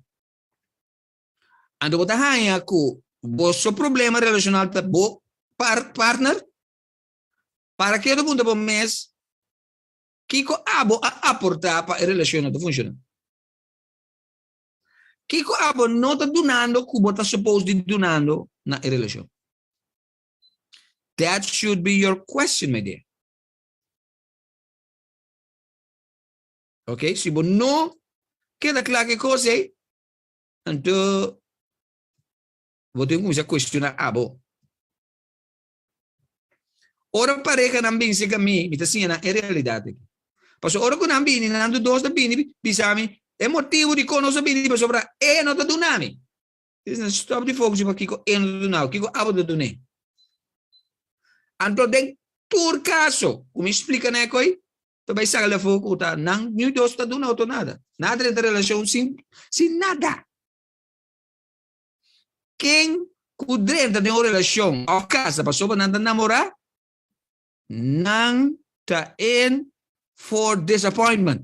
ando você ganha com o problema relacional com o partner, para que todo mundo por mês, que abo a aportar para a relação não funcionar. Que abo não está donando que você está suposto de donando na relação. That should be your question, my dear. Okay? Se você não queda claro que coisa é, então você tem que começar a questionar abo. Ora pareja não bem se caminha, me assim na realidade. Porque ora que não bem, não dois da bem, pisami, é motivo de conosco bem, para sobrar é não da dunami. Stop de focus para que é não dunau, que abo da dunai. Então, tem tur caso, como explica né coi, também sabe lá fogo tá, não nem dois tá do não nada, nada de relação sem nada. Quem dentro de uma relação ou casa passou para não namorar, não tá in for disappointment,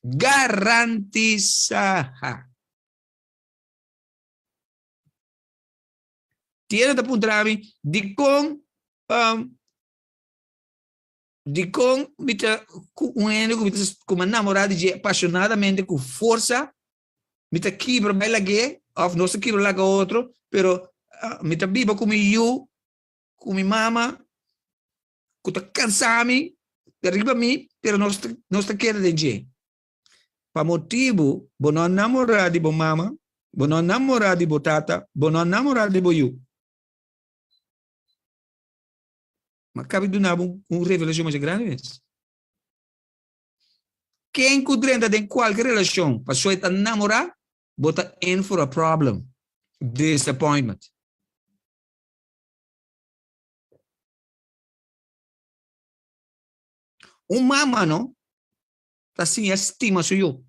garantiza. Tiene da puntrami di con mita com namorado de apaixonadamente com força mita quebra bela gay of não se quebra lá com outro pero mita biba com eu com minha mama com tá cansami derriba mim pero não está querendo de jeito para motivo bo não namorar de bo mama bo não namorar de bo tata bo não namorar de bo eu. Mas cabe do nada revelação mais grande. Quem cuidando de qualquer relação, passou a namorar, bota in for a problem, disappointment. Mama não, tá assim estima sou eu.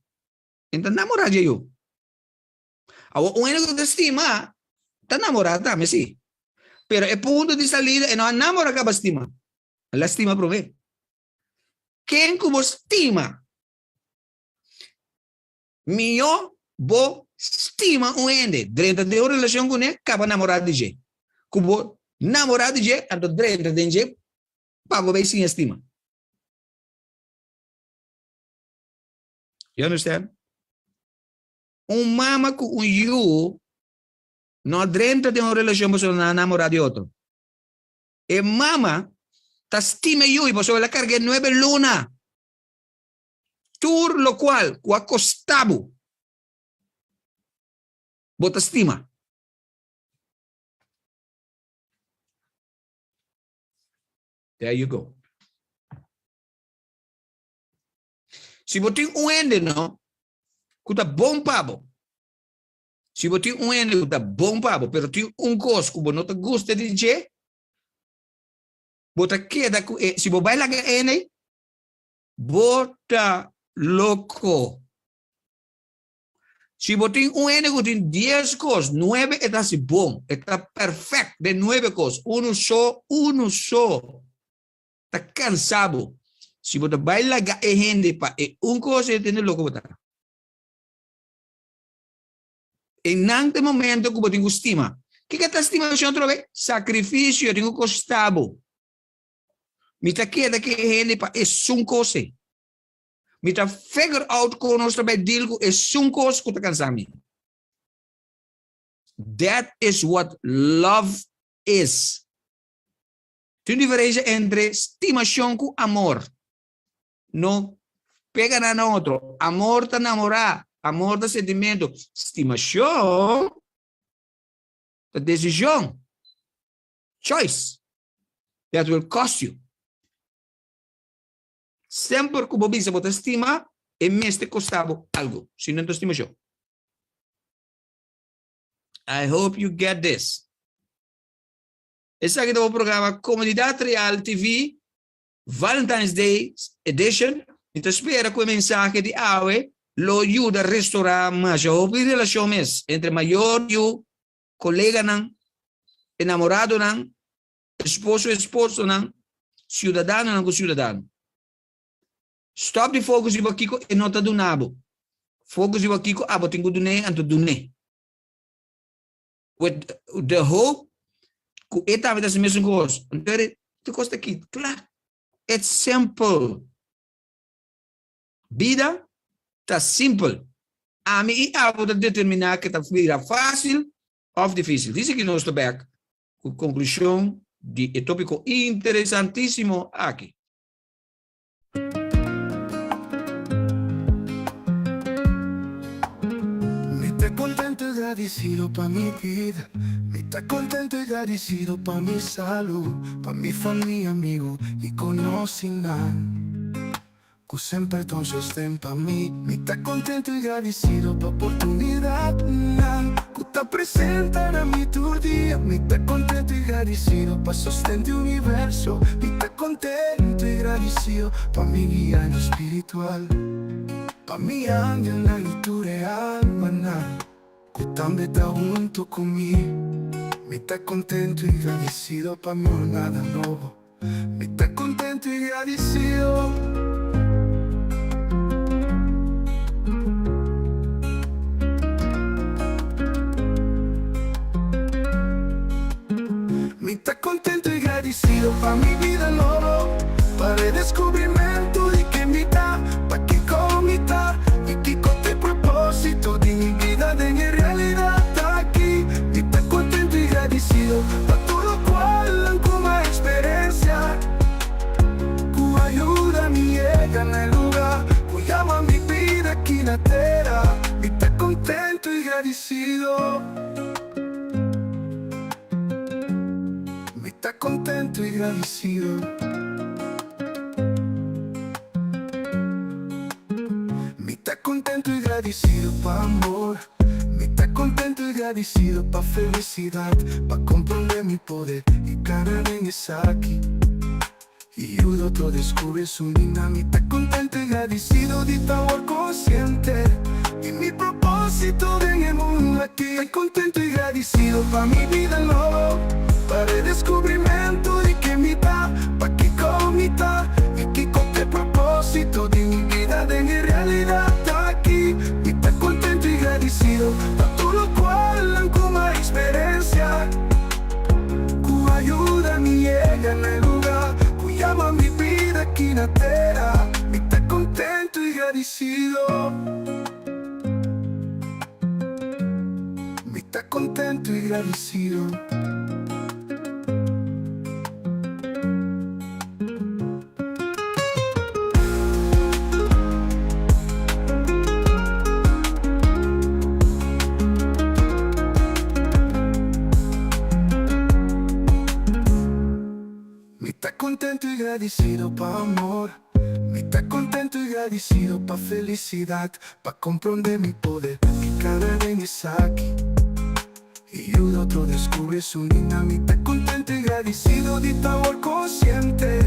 Então namorar de eu. O único que estima, tá namorado também sim. Pero el punto de salida no enamora que estima. La estima provee. ¿Quién como estima? Mío, bo estima un ende. Dentro de una relación con él, acaba enamorado de él. Como enamorado de él, ando dentro de él, para ver sin estima. You understand? Un mama com um you não dentro de uma relação você não namorar de outro. E mama ta estima you e você vai carga 9 luna. Tur lo qual o acostabo. Bota estima. There you go. Se você tem ende, não? Kuta bom pabo. Se você tem ende, kuta bom pabo. Pero tem coisa que não te gosta de dizer. Bota queda com se você vai lá ene, bota louco. Se você tem ende, que tem 10 coisas, 9 está assim bom. Está perfeito de 9 coisas. Uno só. Está cansado. Se você vai lá ene, pa coisa é ter louco botar. E nante momento que você tem estima. O que é a estimação outra vez? Sacrifício, eu tenho costado. Me tá queda que ele pa é coisa. Me tá figure out com nós trabalho deal é coisa que tá cansando. That is what love is. Tem diferença entre estimação com amor. Não pega na outro. Amor tá namorar. Amor da sentimento. Estimação da decisão. Choice. That will cost you. Sempre que você bota estima, é mesmo custava algo. Se não te estimação. I hope you get this. Esse aqui é o programa Comunidade Real TV Valentine's Day Edition. Então espera que a mensagem de Awe lo ajuda a restaurar mais a relação entre maior e o colega não, enamorado não, esposo não, cidadano não com cidadano. Stop de focus e aqui e nota do nabo. Focus e aqui abo tenho do ne anto do ne. With the hope que etapa das mesmas coisas. Então, tu costa aqui, claro. It's simple. Vida tá simple. A mim abo de determinar que tá vida fácil ou difícil. Diz aqui nós back. Conclusão de tópico interessantíssimo aqui. Agradecido pa' mi vida, me está contento y agradecido pa' mi salud, pa' mi familia, amigo y conocinan. Que sempre tão sostén pa' mí, me está contento y agradecido pa' oportunidad, que está presente na mi tu día, me está contento y agradecido pa' sostén de universo, me está contento y agradecido pa' mi guía en lo espiritual, pa' mi ángel na altura alma, que también está junto conmigo. Me está contento y agradecido pa' mi nada nuevo. Me está contento y agradecido. Me está contento y agradecido pa' mi vida nuevo. Para el descubrimiento de que me da, pa' que comita y que con el propósito de mi vida de mi realidad está aquí. Me está contento y agradecido pa' todo cual como experiencia que ayuda a mi llega en el lugar que llama mi vida aquí en la tierra. Me está contento y agradecido. Me está contento y agradecido. Me está contento y agradecido pa' amor. Me está contento y agradecido pa' felicidad, pa' comprender mi poder y ganar en esa aquí. Y ayudo todo descubre su dinamita. Contento y agradecido de estar consciente y mi propósito en el mundo aquí. Estoy contento y agradecido pa' mi vida nueva, para el descubrimiento de que me da, pa' que comita y que con el propósito de mi vida de mi realidad está aquí. Y estoy contento y agradecido pa' todo lo cual como experiencia que ayuda a mi llega en el lugar que llama mi vida aquí en la tierra. Y estoy contento y agradecido. está contento y agradecido. Me está contento y agradecido pa' amor. Me está contento y agradecido pa' felicidad, pa' comprender mi poder, que cada vez es aquí. Y el otro descubre su dinamita. Contento y agradecido de tu amor consciente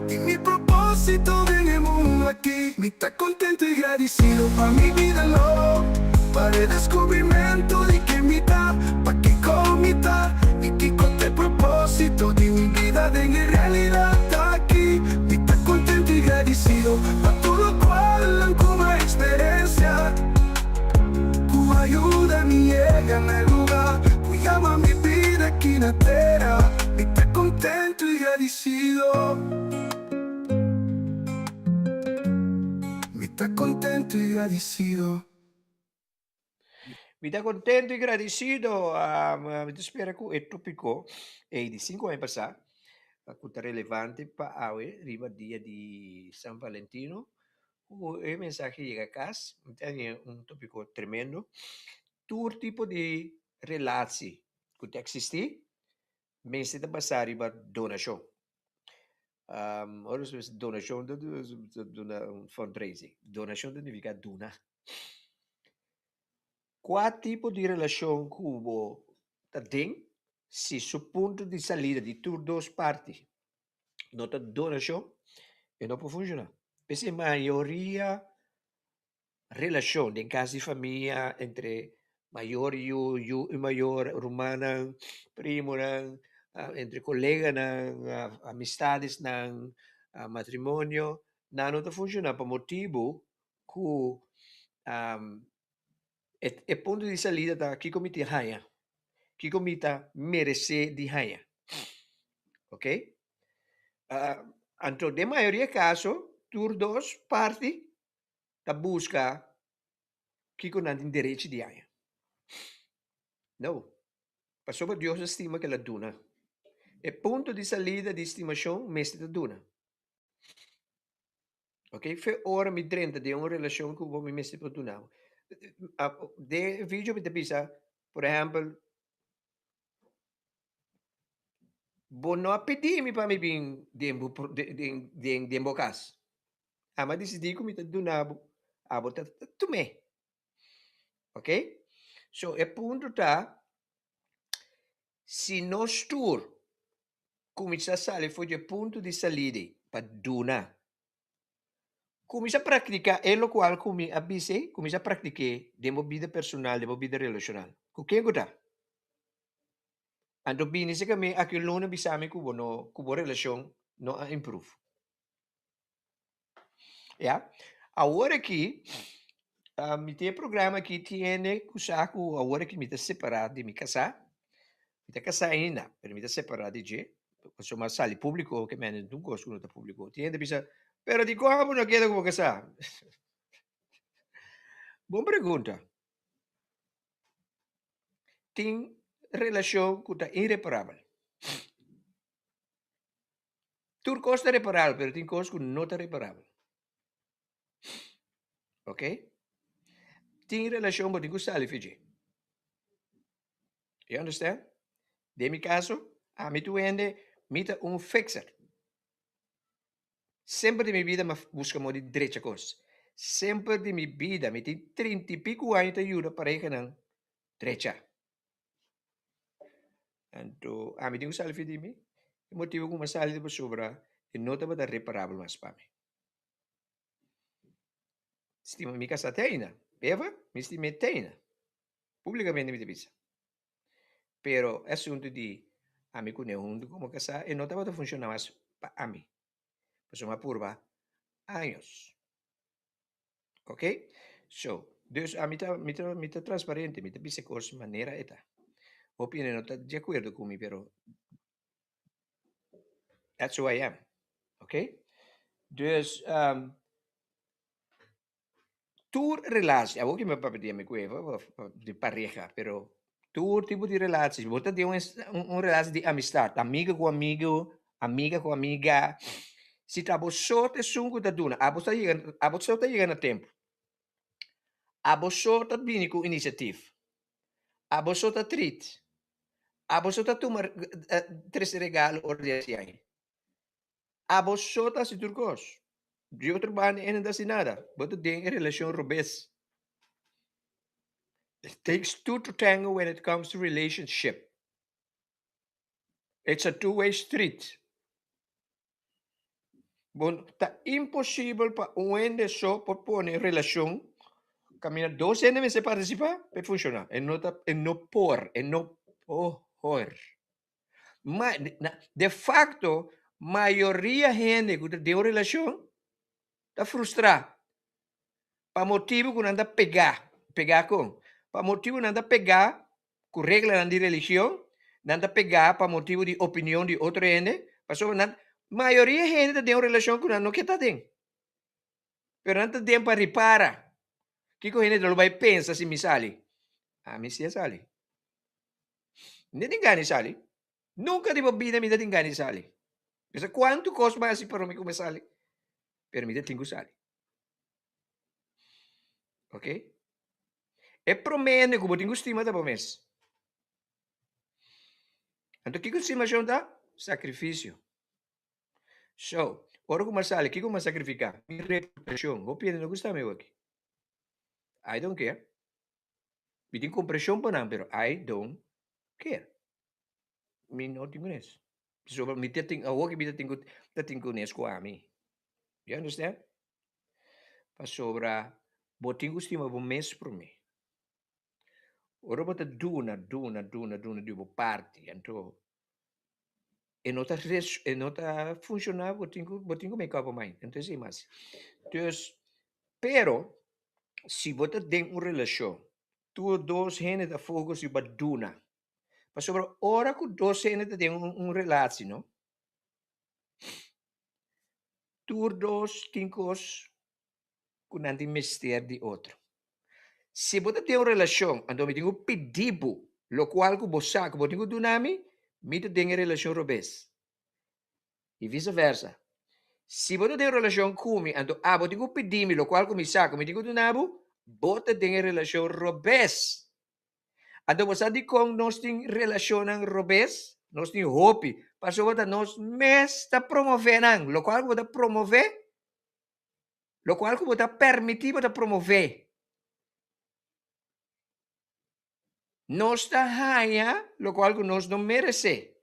y mi propósito en el mundo aquí. Me está contento y agradecido pa' mi vida, no, para el descubrimiento de que mitad, pa' que comita y que con el propósito de mi vida de en realidad está aquí. Me está contento y agradecido pa' todo cual como experiencia. Tu ayuda me llega en el lugar, llama mi vida aquí en la tierra. Me está contento y agradecido. Me está contento y agradecido. Mi está contento y agradecido. Me espera que el tópico de 5 años pasado, que está relevante para hoy, arriba día de San Valentino. El mensaje llega a casa, tiene un tópico tremendo. Todo tipo de relación que existe, me está pasando para donación. Ahora es donación de un fundraising. Donación significa donar. Qual tipo de relação que você tem, se o ponto de saída de todas duas partes não está donação, não pode funcionar. Porque a maioria relação, em caso de família, entre maior e maior, romana, primo, entre colegas, amistades, matrimônio, não está funcionando por motivo que é ponto de saída da que comite raia, que comita merece de raia, ok? Então, de maioria caso, tur dos partes da busca que não tem direito de raia. Não, passou por Deus estima que ela duna. É ponto de saída de estimação mestre da duna. Ok? Foi hora me drenta de uma relação que o homem mestre pode dunar. De vídeo me pensa, por exemplo, bom não pedir-me para me vir de embocas. Mas decidi que me está donando a botar tomé. Ok? So, é ponto tá, se nós tur começar a sair foi de ponto de saída para donar. Começa a praticar, é o qual como avisei, começa a praticar de uma vida personal, de uma vida relacional. Com quem está? Ando bini se kami aquilo na bisami kubo relação não a improve. Yeah? Agora que me tem programa que tiene kusaku agora que me está separado de me casar, me está casar ainda, mas me está separado de je, so mas sali público que me não gosto quando está público. Tiene bisa, pero di como não quero como casar. Boa pergunta. Tem relação que está irreparável. Tu costa reparável, pero tem coisa que não está reparável. Ok? Tem relação com o sali fiji. You understand? De mi caso, a mi tuende, mita un fixer. Sempre de mi vida me busca modo de derecha coisa. Sempre de mi vida, mi tem 30 e pico anos de ajuda para ir na derecha. Então, a mi tem um salve de mim. O motivo que uma salve de sobra e não estava reparável mais para mim. Estima mi casa teina. Eva, mi estima teina. Publicamente mi te Pero é assunto de a mim junto como casar e não estava funcionando mais para a mim. Passou uma curva anos. Ok? So, dus a mim está transparente, me está dizendo coisas maneira eta. Opinião não está de acordo comigo, pero that's who I am. Ok? Dus, tu relatie, a que me papai me cueva de pareja, pero todo tipo de relações. Você tem uma relação de amistade, amiga com amigo, amiga com amiga. Se tá você te sungo da duna, a você tá chegando a tempo. A você tá vindo com iniciativa. A você tá treat. A você tá tomar três regalos ordinários. A você tá se turcos. De outro bando ainda assim nada. Você tem relação robês. It takes two to tango when it comes to relationship. It's a two-way street. Bom, tá impossível para um ende só por pôr em relação. Camina dois entes se participar, para funcionar. E não por, e não por. Mas, de facto, maioria gente que tem uma relação está frustrada. Para motivo que não anda pegar com. Para motivo que não anda pegar com regra de religião, não anda pegar para motivo de opinião de outro gente. Para maioria gente tem uma relação que não quer ter. Pero não tem para reparar. Que a gente não vai pensar se me sale. A mim se sale. Não tem ganho sale. Nunca de vida me tem ganho sale. Mas quanto custa assim para mim como sale? Pero me tem que sale. Ok? É promene que eu tenho estima da promessa. Então, o que estimação dá? Sacrifício. So, ora como sale, o que eu sacrificar? Minha reputação. Vou pedir, não gusta meu aqui. I don't care. Me tem compressão para não, pero I don't care. Me não tenho isso. So, me tem, a outra me tenho isso com a mim. You understand? Para sobra, vou tenho estima para mês por mim. Ora bota duna de uma parte, então e não está funcionando, vou tenho make up mind, então sim, mas então, pero se você tem uma relação, tu dois gente da fogo se vai duna, mas sobre hora que dois gente tem relação, não? Tu dois tincos com nanti mistério de outro. Se você tem uma relação, então me tenho pedido, lo qual que você sabe, que tenho dunami, me tem relação robês. E vice-versa. Se você tem relação comigo, então, você tem que pedir-me, lo qual que me sabe, me tenho dunami, você tem relação robês. Então, você diz que nós temos relação robês, nós temos hope, para que nós mesmos está promovendo, lo qual que você promover, lo qual que você permitir para promover. Nós está ganha, lo qual que nós não merece.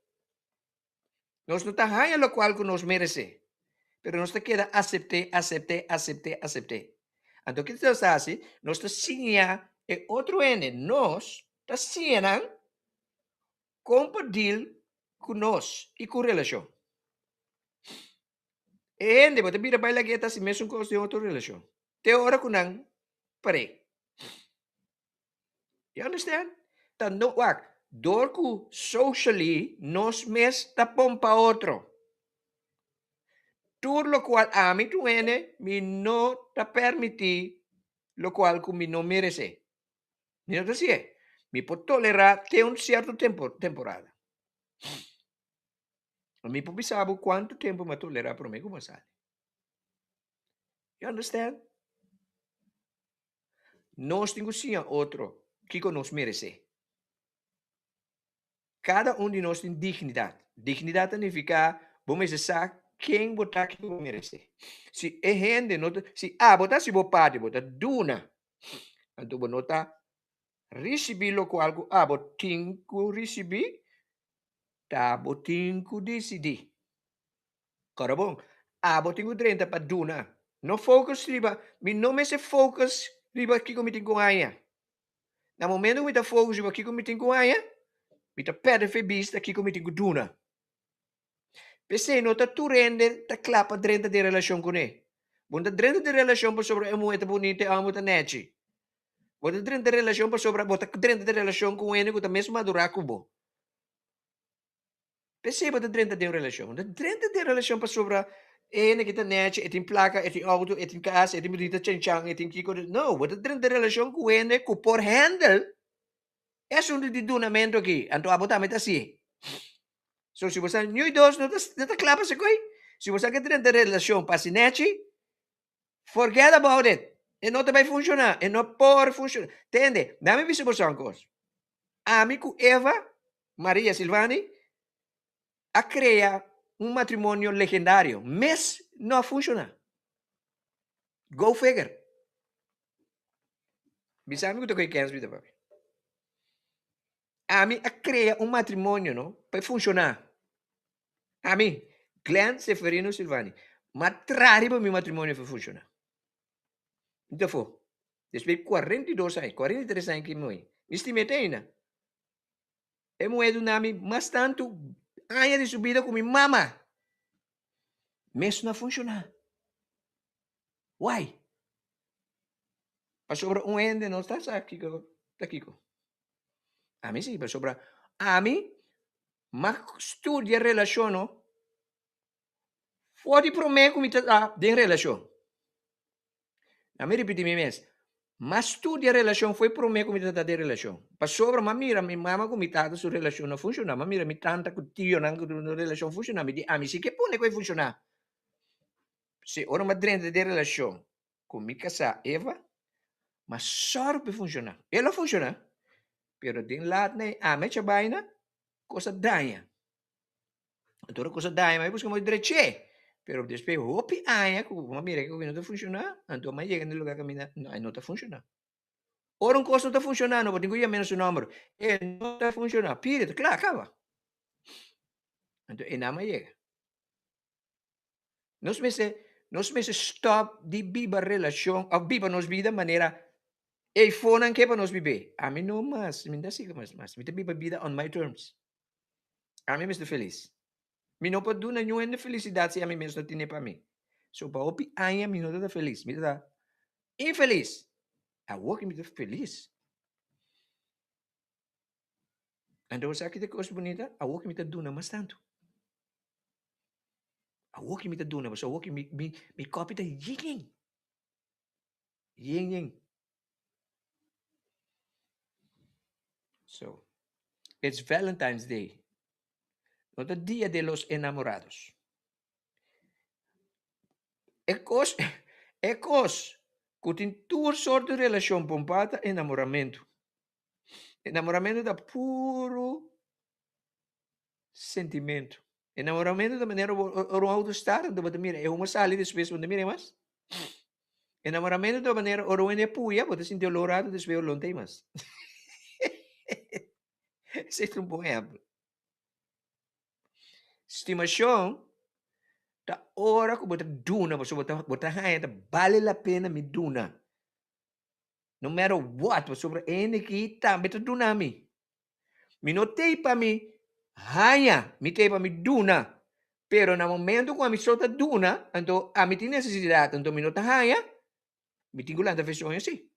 Nós não está ganha, lo qual que nós merece. Pero nós está queda aceitar. Então, o que você está assim? Nós está sinha e outro ene. Nós está sinha compartilhar com nós e com relação. E ende, você vira para lá que está se mesmo com outra relação. Te hora com não, pare. You understand? Então, não, door que socially, nós mesmos está pompa outro. Tudo lo qual a mim tu ene, me não te permitir, lo qual que me não merece. Não é assim? Me pode tolerar até certo temporada. Me pode saber quanto tempo me tolerar para mim como sabe. You understand? Nós temos sim outro que nos merece. Cada de nós tem dignidade. Dignidade significa, vamos dizer, quem botar que merece. Se é gente, se botar se botar duna, então botar receber lo qual botin que receber, botin que decidir. Cara bom, botin que 30 para duna. Não focus riba, me não me se focus riba que comitim com aia. Na momento que me focus riba que comitim com aia, me perde vista que comitim com duna. Pensei, não está tu rende, está clapa dentro de relação com ele. Bunda dentro de relação para sobre emo eta bonita amo ta nechi. Bunda dentro de relação para sobre bota dentro de relação com ele que tá mesmo madurar com bo. Pensei bota dentro de relação. Dentro de relação para sobre ele que tá nechi, etin placa, etin auto, etin casa, etin bonita chanchang, etin kiko. Não, bota dentro de relação com ele que por handle É assunto de dunamento aqui. Anto abotar meta assim. So, se você nós dois não está claro para coi. Se você quer ter relação pasinete, forget about it. E não vai funcionar. E não pode funcionar. Entende? Dá-me visto você uma coisa. Amigo Eva, Maria Silvani, a criar um matrimônio legendário. Mas não funciona. Go figure. Bisa amigo que quer vida, papi. A mim a criar um matrimônio, não? Para funcionar. A mim, Glenn Seferino Silvani, matrari para meu matrimônio para funcionar. Então foi. Depois de 42 anos, 43 anos que moi. Estimete ainda. É moedo nami mas tanto anos de subida com minha mama. Mas não funciona. Why? Para sobra ende não está aqui, aqui. A mim sim, para sobra. A mim, mas estudia relação, não? Fora para mim como está de relação. A mim repetir mesmo. Mas estudia relação foi para mim como está de relação. Para sobra, mas mira, minha mama como está sua relação não funciona. Mas mira, minha tanta com tio não relação funciona. A mim sim que põe que funciona. Se ora uma drena de relação com minha casa Eva, mas só para funcionar. Ela funciona. Pero din lahat na ame siya bahay na, cosa danya. Então, cosa danya, mas busca mo direche. Pero después, hopi aya, kung mamira que não está funcionando, então, mas chega no lugar que não está funcionando. Ora, coisa não está funcionando, porque ninguém menos o número. Não está funcionando. Pira, claro, acaba. Então, e nada mais chega. Nós meses stop de viva relação, ou viva nos vida maneira e fonan que para nós viver. A mim não mais, me dá siga mais. Me tem vida on my terms. A mim estou feliz. Me não pode dar nenhuma felicidade se a mim mesmo não tem para mim. So, para opi aia, me não está feliz. Me está infeliz. A work me está feliz. Então, você aqui tem coisa bonita, a work me está dando mais tanto. A work me está dando, mas a work me copy está yin. So, it's Valentine's Day. No the Dia de los Enamorados. Ecos, que tem duas sortes de relação pompata e enamoramento. Enamoramento da puro sentimento. Enamoramento da maneira o auto estar, da maneira mira, é uma sala de espécie onde mira mais. Enamoramento da maneira o é puia, você sente olorado de espécie não tem mais. Esse é um bom exemplo. Estimação da hora que você duna, você vale a pena me duna. No matter what, sobre ele que tá, me duna me. Me notei para mim, hanya, me tem para me duna. Pero no momento que me solta duna, então a mim tem necessidade, então me nota hanya, me tenho lá da versão assim.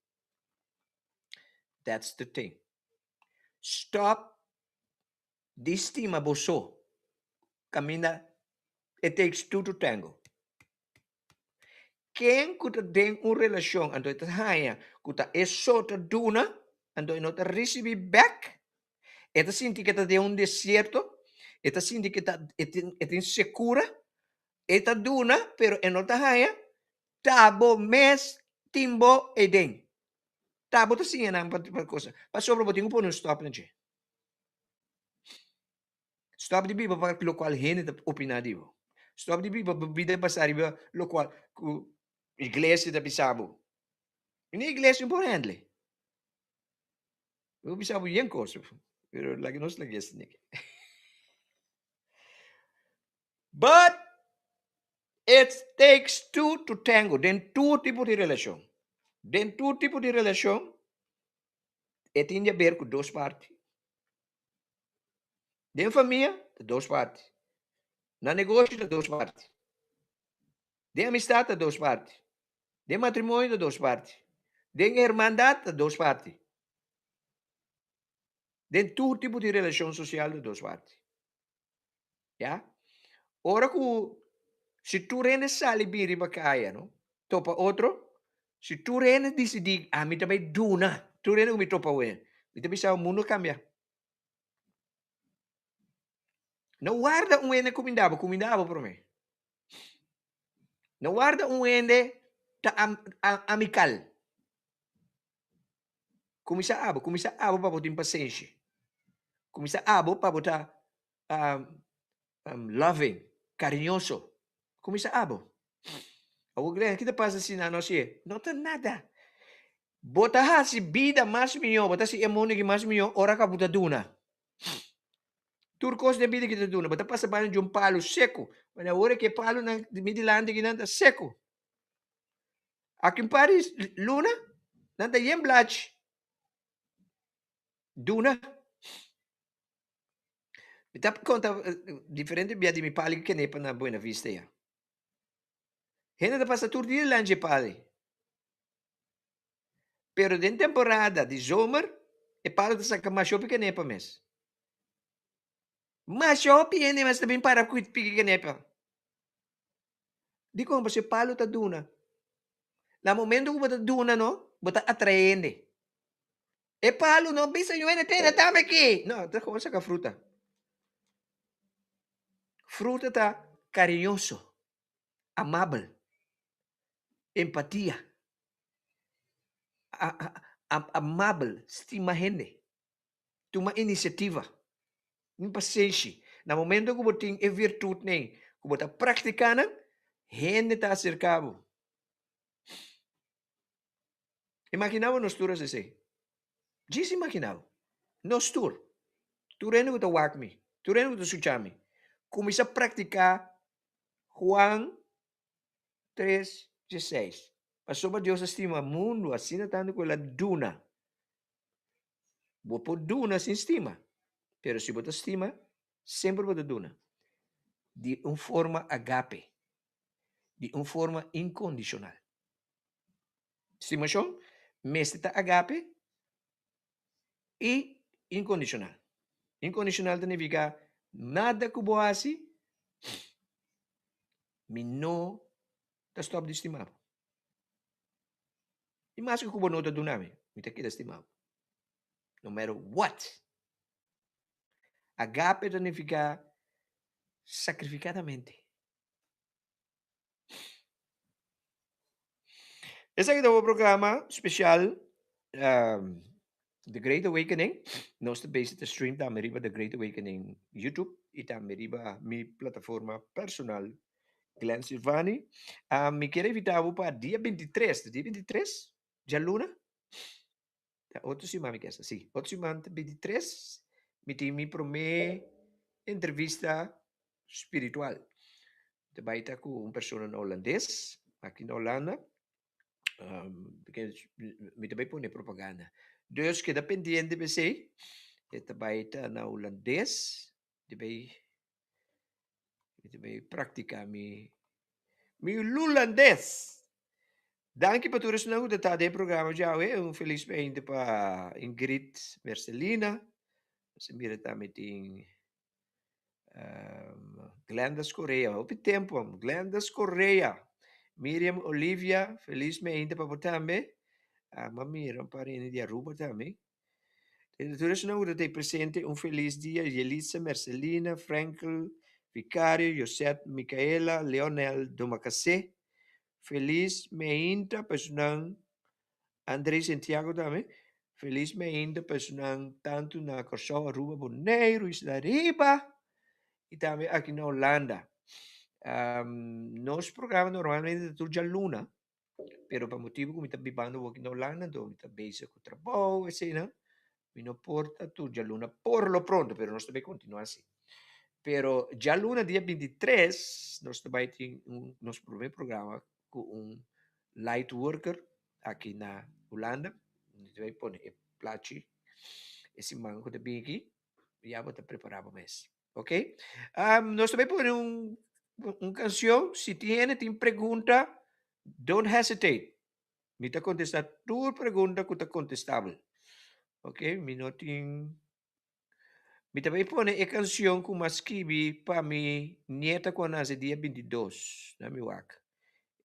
That's the thing. Stop de estima você. Camina, it takes two to tango. Quem que tem uma relação, então está hanya, que é solta duna, então não está recebe back, está sente que está de um deserto, está sente que está insegura, está duna, pero não está hanya, tabo mes timbo eden. Tabo tá sim na para coisa. Mas sobre botinho por um stop na gente. Stop de biba para o qual gente opinativo. Stop de biba vida passar riba lo qual igreja da bisabo. E na igreja por handle. O bisabo yen coisa, pero lagi nos lagi assim. But it takes two to tango. Then two tipos de relação. Den two tipos de relação é tem a ver com duas partes. Den família, duas partes. Na negócio, duas partes. Den amistade, duas partes. Den matrimônio, duas partes. Den irmandade, duas partes. Den two tipos de relação social, duas partes. Ja? Ora que se tu rendes sali biri bacaya, no? Topa outro, se tu rende decidir, me também duna, tu rende me topa wen. Ito bisa o mundo cambia. Não guarda um ende comindava por mim. Não guarda um ende ta amical. Kumisa abo para botar paciência. Kumisa abo para botar loving, carinhoso. Kumisa abo. O que kita passa assim na nossa, não tem nada. Bota si vida mais melhor, bota si emone que mais melhor, ora ka buta duna. Turcos de vida que te duna, bota passa banho de palo seco. Mas agora que palo na midilante que nanta seco. Aqui em Paris, luna, nanta yen blach. Duna. Bita conta diferente via di mi pali que nepa na Buena Vista ya. Hena da passa tur dia lanche pali. Pero den temporada de zomer, e palo da saca machopi que nepa mes. Machopi ene mas também para kuit pigi que nepa. Di ko se palo ta duna. Na momento ko bata duna no, bata atraente. E palo no, bisa yo ene tena tame aqui. No, ta ko sa ka fruta. Fruta tá carinhoso, amável, empatia, amável, estima gente, uma iniciativa, paciência. No momento que você tem virtude, que você está praticando, gente está cercado. Imaginava nos turas assim. Diz imaginava. Nos tur. Tureno que está wakmi. Tureno que está suchami. Começa a praticar Juan 3:16. Pastor Deus estima o mundo assim tanto com a duna. Você duna sem estima. Pero se você estima, sempre você duna. De uma forma agape. De uma forma incondicional. Estimação? Mestre agape e incondicional. Incondicional significa nada que você hace, me não está stop de estimar. E mais que você não está dando, me está aqui de estimar. No matter what. Agape significa sacrificadamente. Esse aqui é o programa especial The Great Awakening. Nós base de stream da Meriba The Great Awakening YouTube e da Meriba minha plataforma personal Glenn Silvani. Me quero evitar para dia 23. Dia 23? Já luna? Outro semana que essa, sim. Outro semana 23. Me tem me promete entrevista espiritual. Também está com uma pessoa holandês aqui na Holanda. Porque me também põe propaganda. Dus queda pendiente de você. Também está na holandês. Também praticar mi holandês. Danke para todos nou dat dat dit programma jou hè. Un feliz einde para Ingrid Mercelina. Se mira também tem Glendas Correia. Op het tempo, Glendas Correia. Miriam Olivia, feliz einde para também. Mamiram para in de Aruba também. Todos nou dat hij presente un feliz dia. Yelisa Mercelina, Frankel, Vicario, Josette, Micaela, Leonel Domacacé. Feliz meinta personang André Santiago também. Feliz meinta personang tanto na Corsão, Aruba, Bonaire, Isla Riba e também aqui na Holanda. Nosso programa normalmente é tudo já luna, pero para motivo que me está bibando aqui na Holanda, então me está base com o trabalho, assim, não? Me não porta tudo já luna por lo pronto, pero nós também continuamos assim. Pero já luna dia 23, nós também temos nosso primeiro programa com light worker aqui na Holanda. A gente vai pôr plachi esse mango de bem aqui e já vou estar preparado para mês. Ok? Nós também pôr canção. Se tem pergunta, don't hesitate. Me está contestar toda pergunta que está contestável. Ok? Me não tem. Me também pôr a canção que eu escrevi para minha nieta quando nasce dia 22 na minha waka.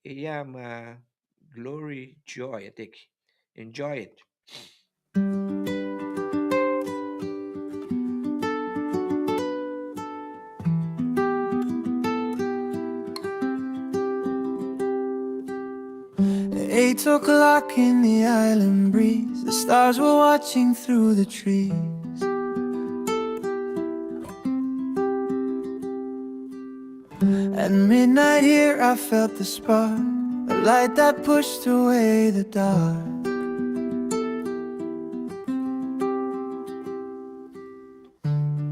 Llama Glory Joy, I think. Enjoy it. 8 o'clock in the island breeze, the stars were watching through the trees. At midnight here I felt the spark, a light that pushed away the dark.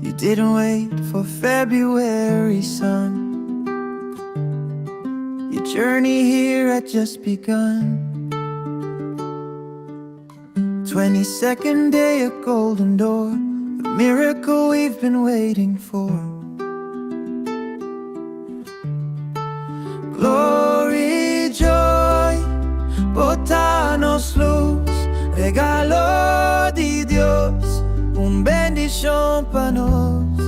You didn't wait for February sun, your journey here had just begun. 22nd day, a golden door, the miracle we've been waiting for. Glory, joy, botanos luz, regalo di Dios, un bendición pa nos,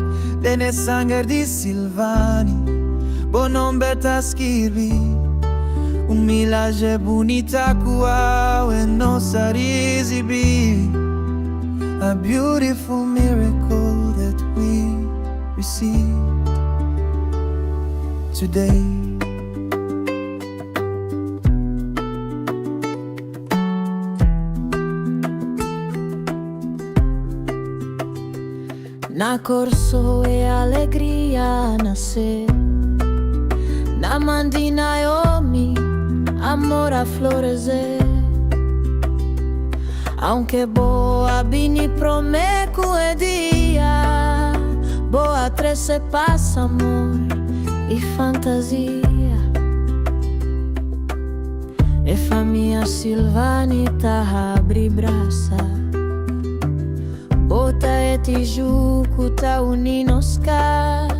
dene sangue di Silvani, bonombe ta scrivi, un milagre bonita qua e non sa risibi, a beautiful miracle that we received today. Na corso e alegria nascer, na mandi Naomi, amor a florecer. Aunque boa bini promeco e dia, boa trece passa amor e fantasia. E famiglia Silvani ta abri brasa, bota e tijuco ta uni nos cas.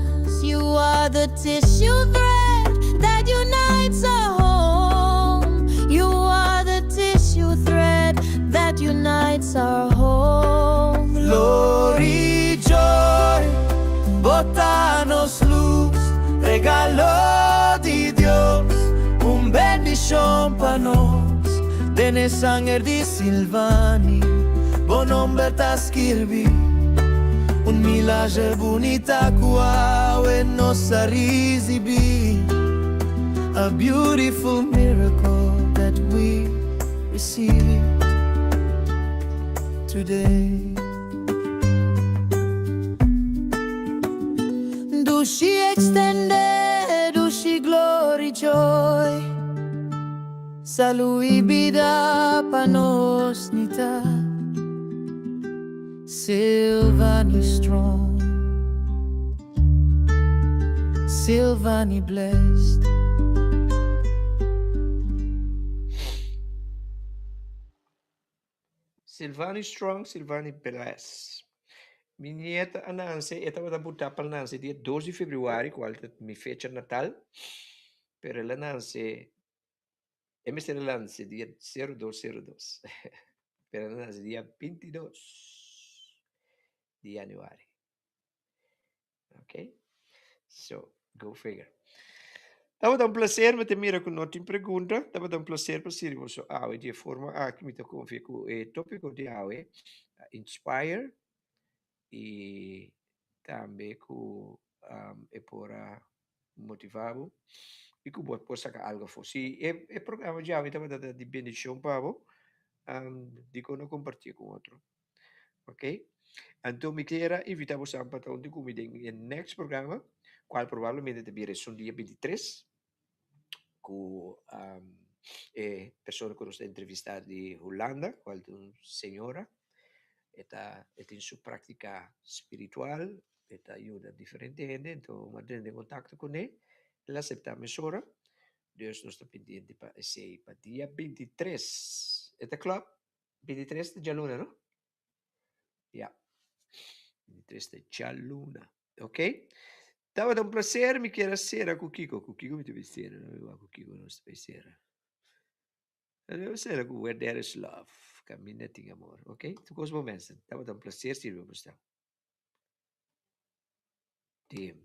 You are the tissue thread that unites our home. You are the tissue thread that unites our home. Glory, joy, botanos luz, regalo di Dios, un bendición pa nos, dene sangue di Silvani, bonombe ta scrivi, un milagre bonita qua e non sa risibi, a beautiful miracle that we receive today. Dushi extended, dushi glory joy, salui bida pa nos nita, Silvani strong, Silvani blessed. Silvani strong, Silvani blessed. Mi nieta ananse, eta vada buttare per nanse dia 12 februari, quale mi fece Natal, per l'ananse, e mi stai l'ananse dia 0202, per l'ananse dia 22 di Januari. Ok? So, go figure. Estava a um prazer, mas mira com não tem pergunta. Estava a um prazer para ser você a de forma a que me tocou com o tópico de aue inspire e também com é para motivado e que pode sacar algo fosse é programa de aue estava de bendição para de não compartilhar com outro, ok? Então me queira invitar você para onde comida em next programa, qual provavelmente deve ser dia 23. Com pessoa que nós entrevistar de Holanda, qual é uma senhora, ela tem sua prática espiritual, ela ajuda diferente gente, então mantendo contato com ele, ela aceita a mesura, Deus nós está pendente para esse para dia 23, é claro? 23 de Jaluna, não? Yeah, 23 de Jaluna, ok? Estava a um prazer, me queira ser com Kiko me deve ser, não com Kiko não deve ser. Deve ser com Where There Is Love, caminha tem amor, ok? Tu gosto momentos, estava a um prazer, Silvio, para você. Team.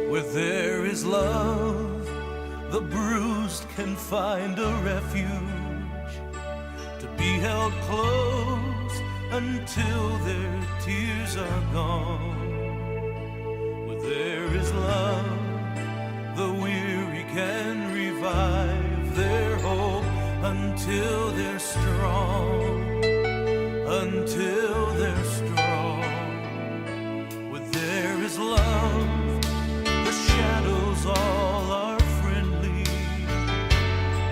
Where there is love, the bruised can find a refuge, to be held close until their tears are gone. Where there is love, the weary can revive their hope until they're strong, until they're strong. Where there is love, the shadows all are friendly,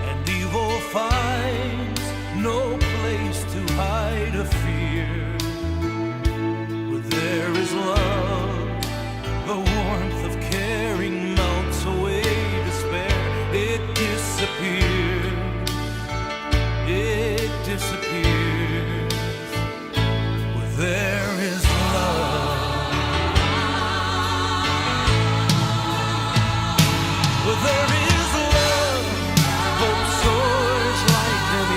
and evil finds no place to hide a fear. Where there is love, the warmth of caring melts away despair. It disappears, it disappears. Where there is love, where there is love, hope soars like an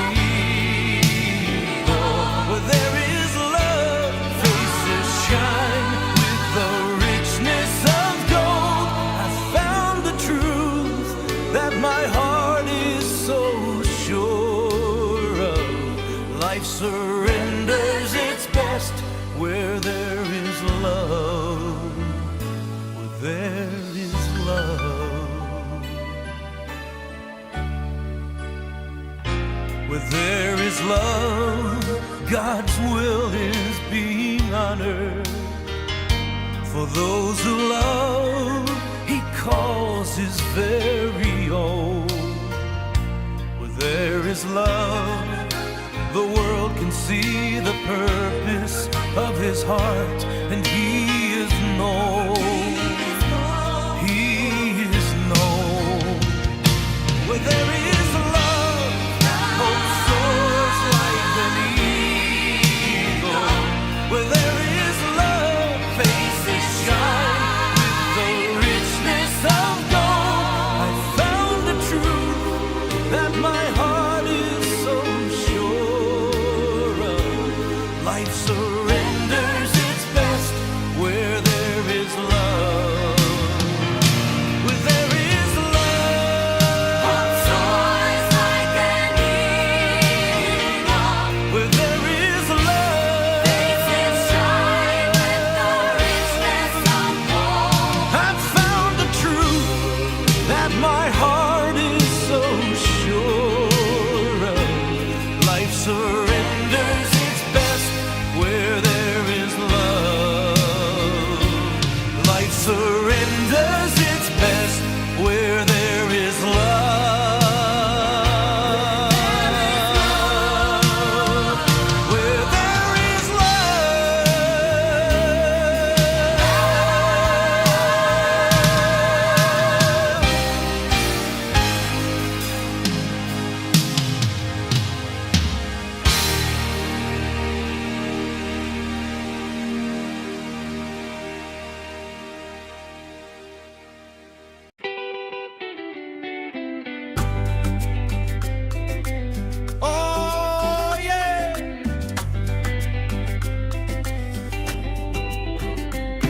eagle. Where there is love, faces shine with the richness of gold. I found the truth that my heart is so sure of. Life surrenders its best where there is love, where there is love. Where there is love, God's will is being honored. For those who love, He calls His very own. Where there is love, the world can see the purpose of His heart, and He is known. He is known. Where there is love, hope soars like an eagle. Where there is love, faces shine with the richness of gold. I found the truth that my heart is so sure of. Life surrenders its best where there is love. Where there is love, hope soars like an eagle. Where there is love, faces shine with the richness of gold. I've found the truth that my heart is so sure of. Life surrenders its best where there is love. Life surrenders its best where there is love. Where there is Oh yeah.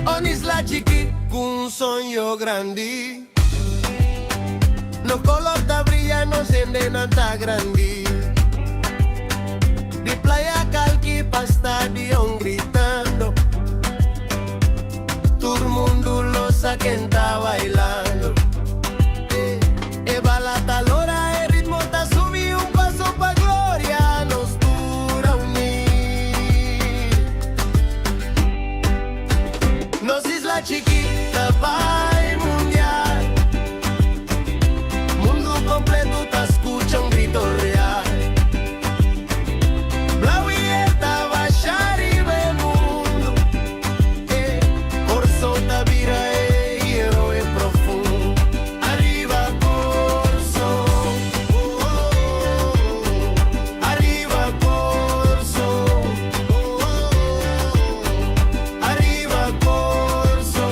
Un'isla chiquita con un sogno grande. No color ta brilla, no sende nata grandi. Di playa calchi pa stadion gritando. Todo el mundo lo sa que está bailando. E ballata l'ora e il ritmo ta subi un passo pa gloria. Nos dura unir. Nos isla chiquita vai mundial. Mundo completo ta escucha un grito real. La huilleta va a arriba el mundo. Corso ta vira e héroe profundo. Arriba corso. Arriba corso. Arriba corso.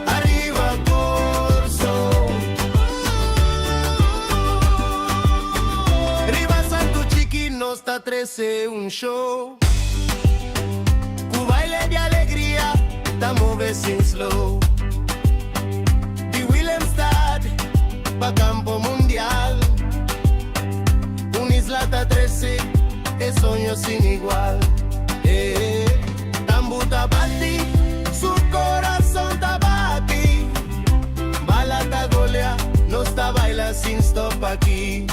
Arriba corso. Arriba Santo Chiquino sta 13 un show. Cu baile de alegría, ta move sin slow. The pa' campo mundial. Un Islata 13, es sueño sin igual. Tambuta bati, su corazón tabati. Balata golea, no está baila sin stop aquí.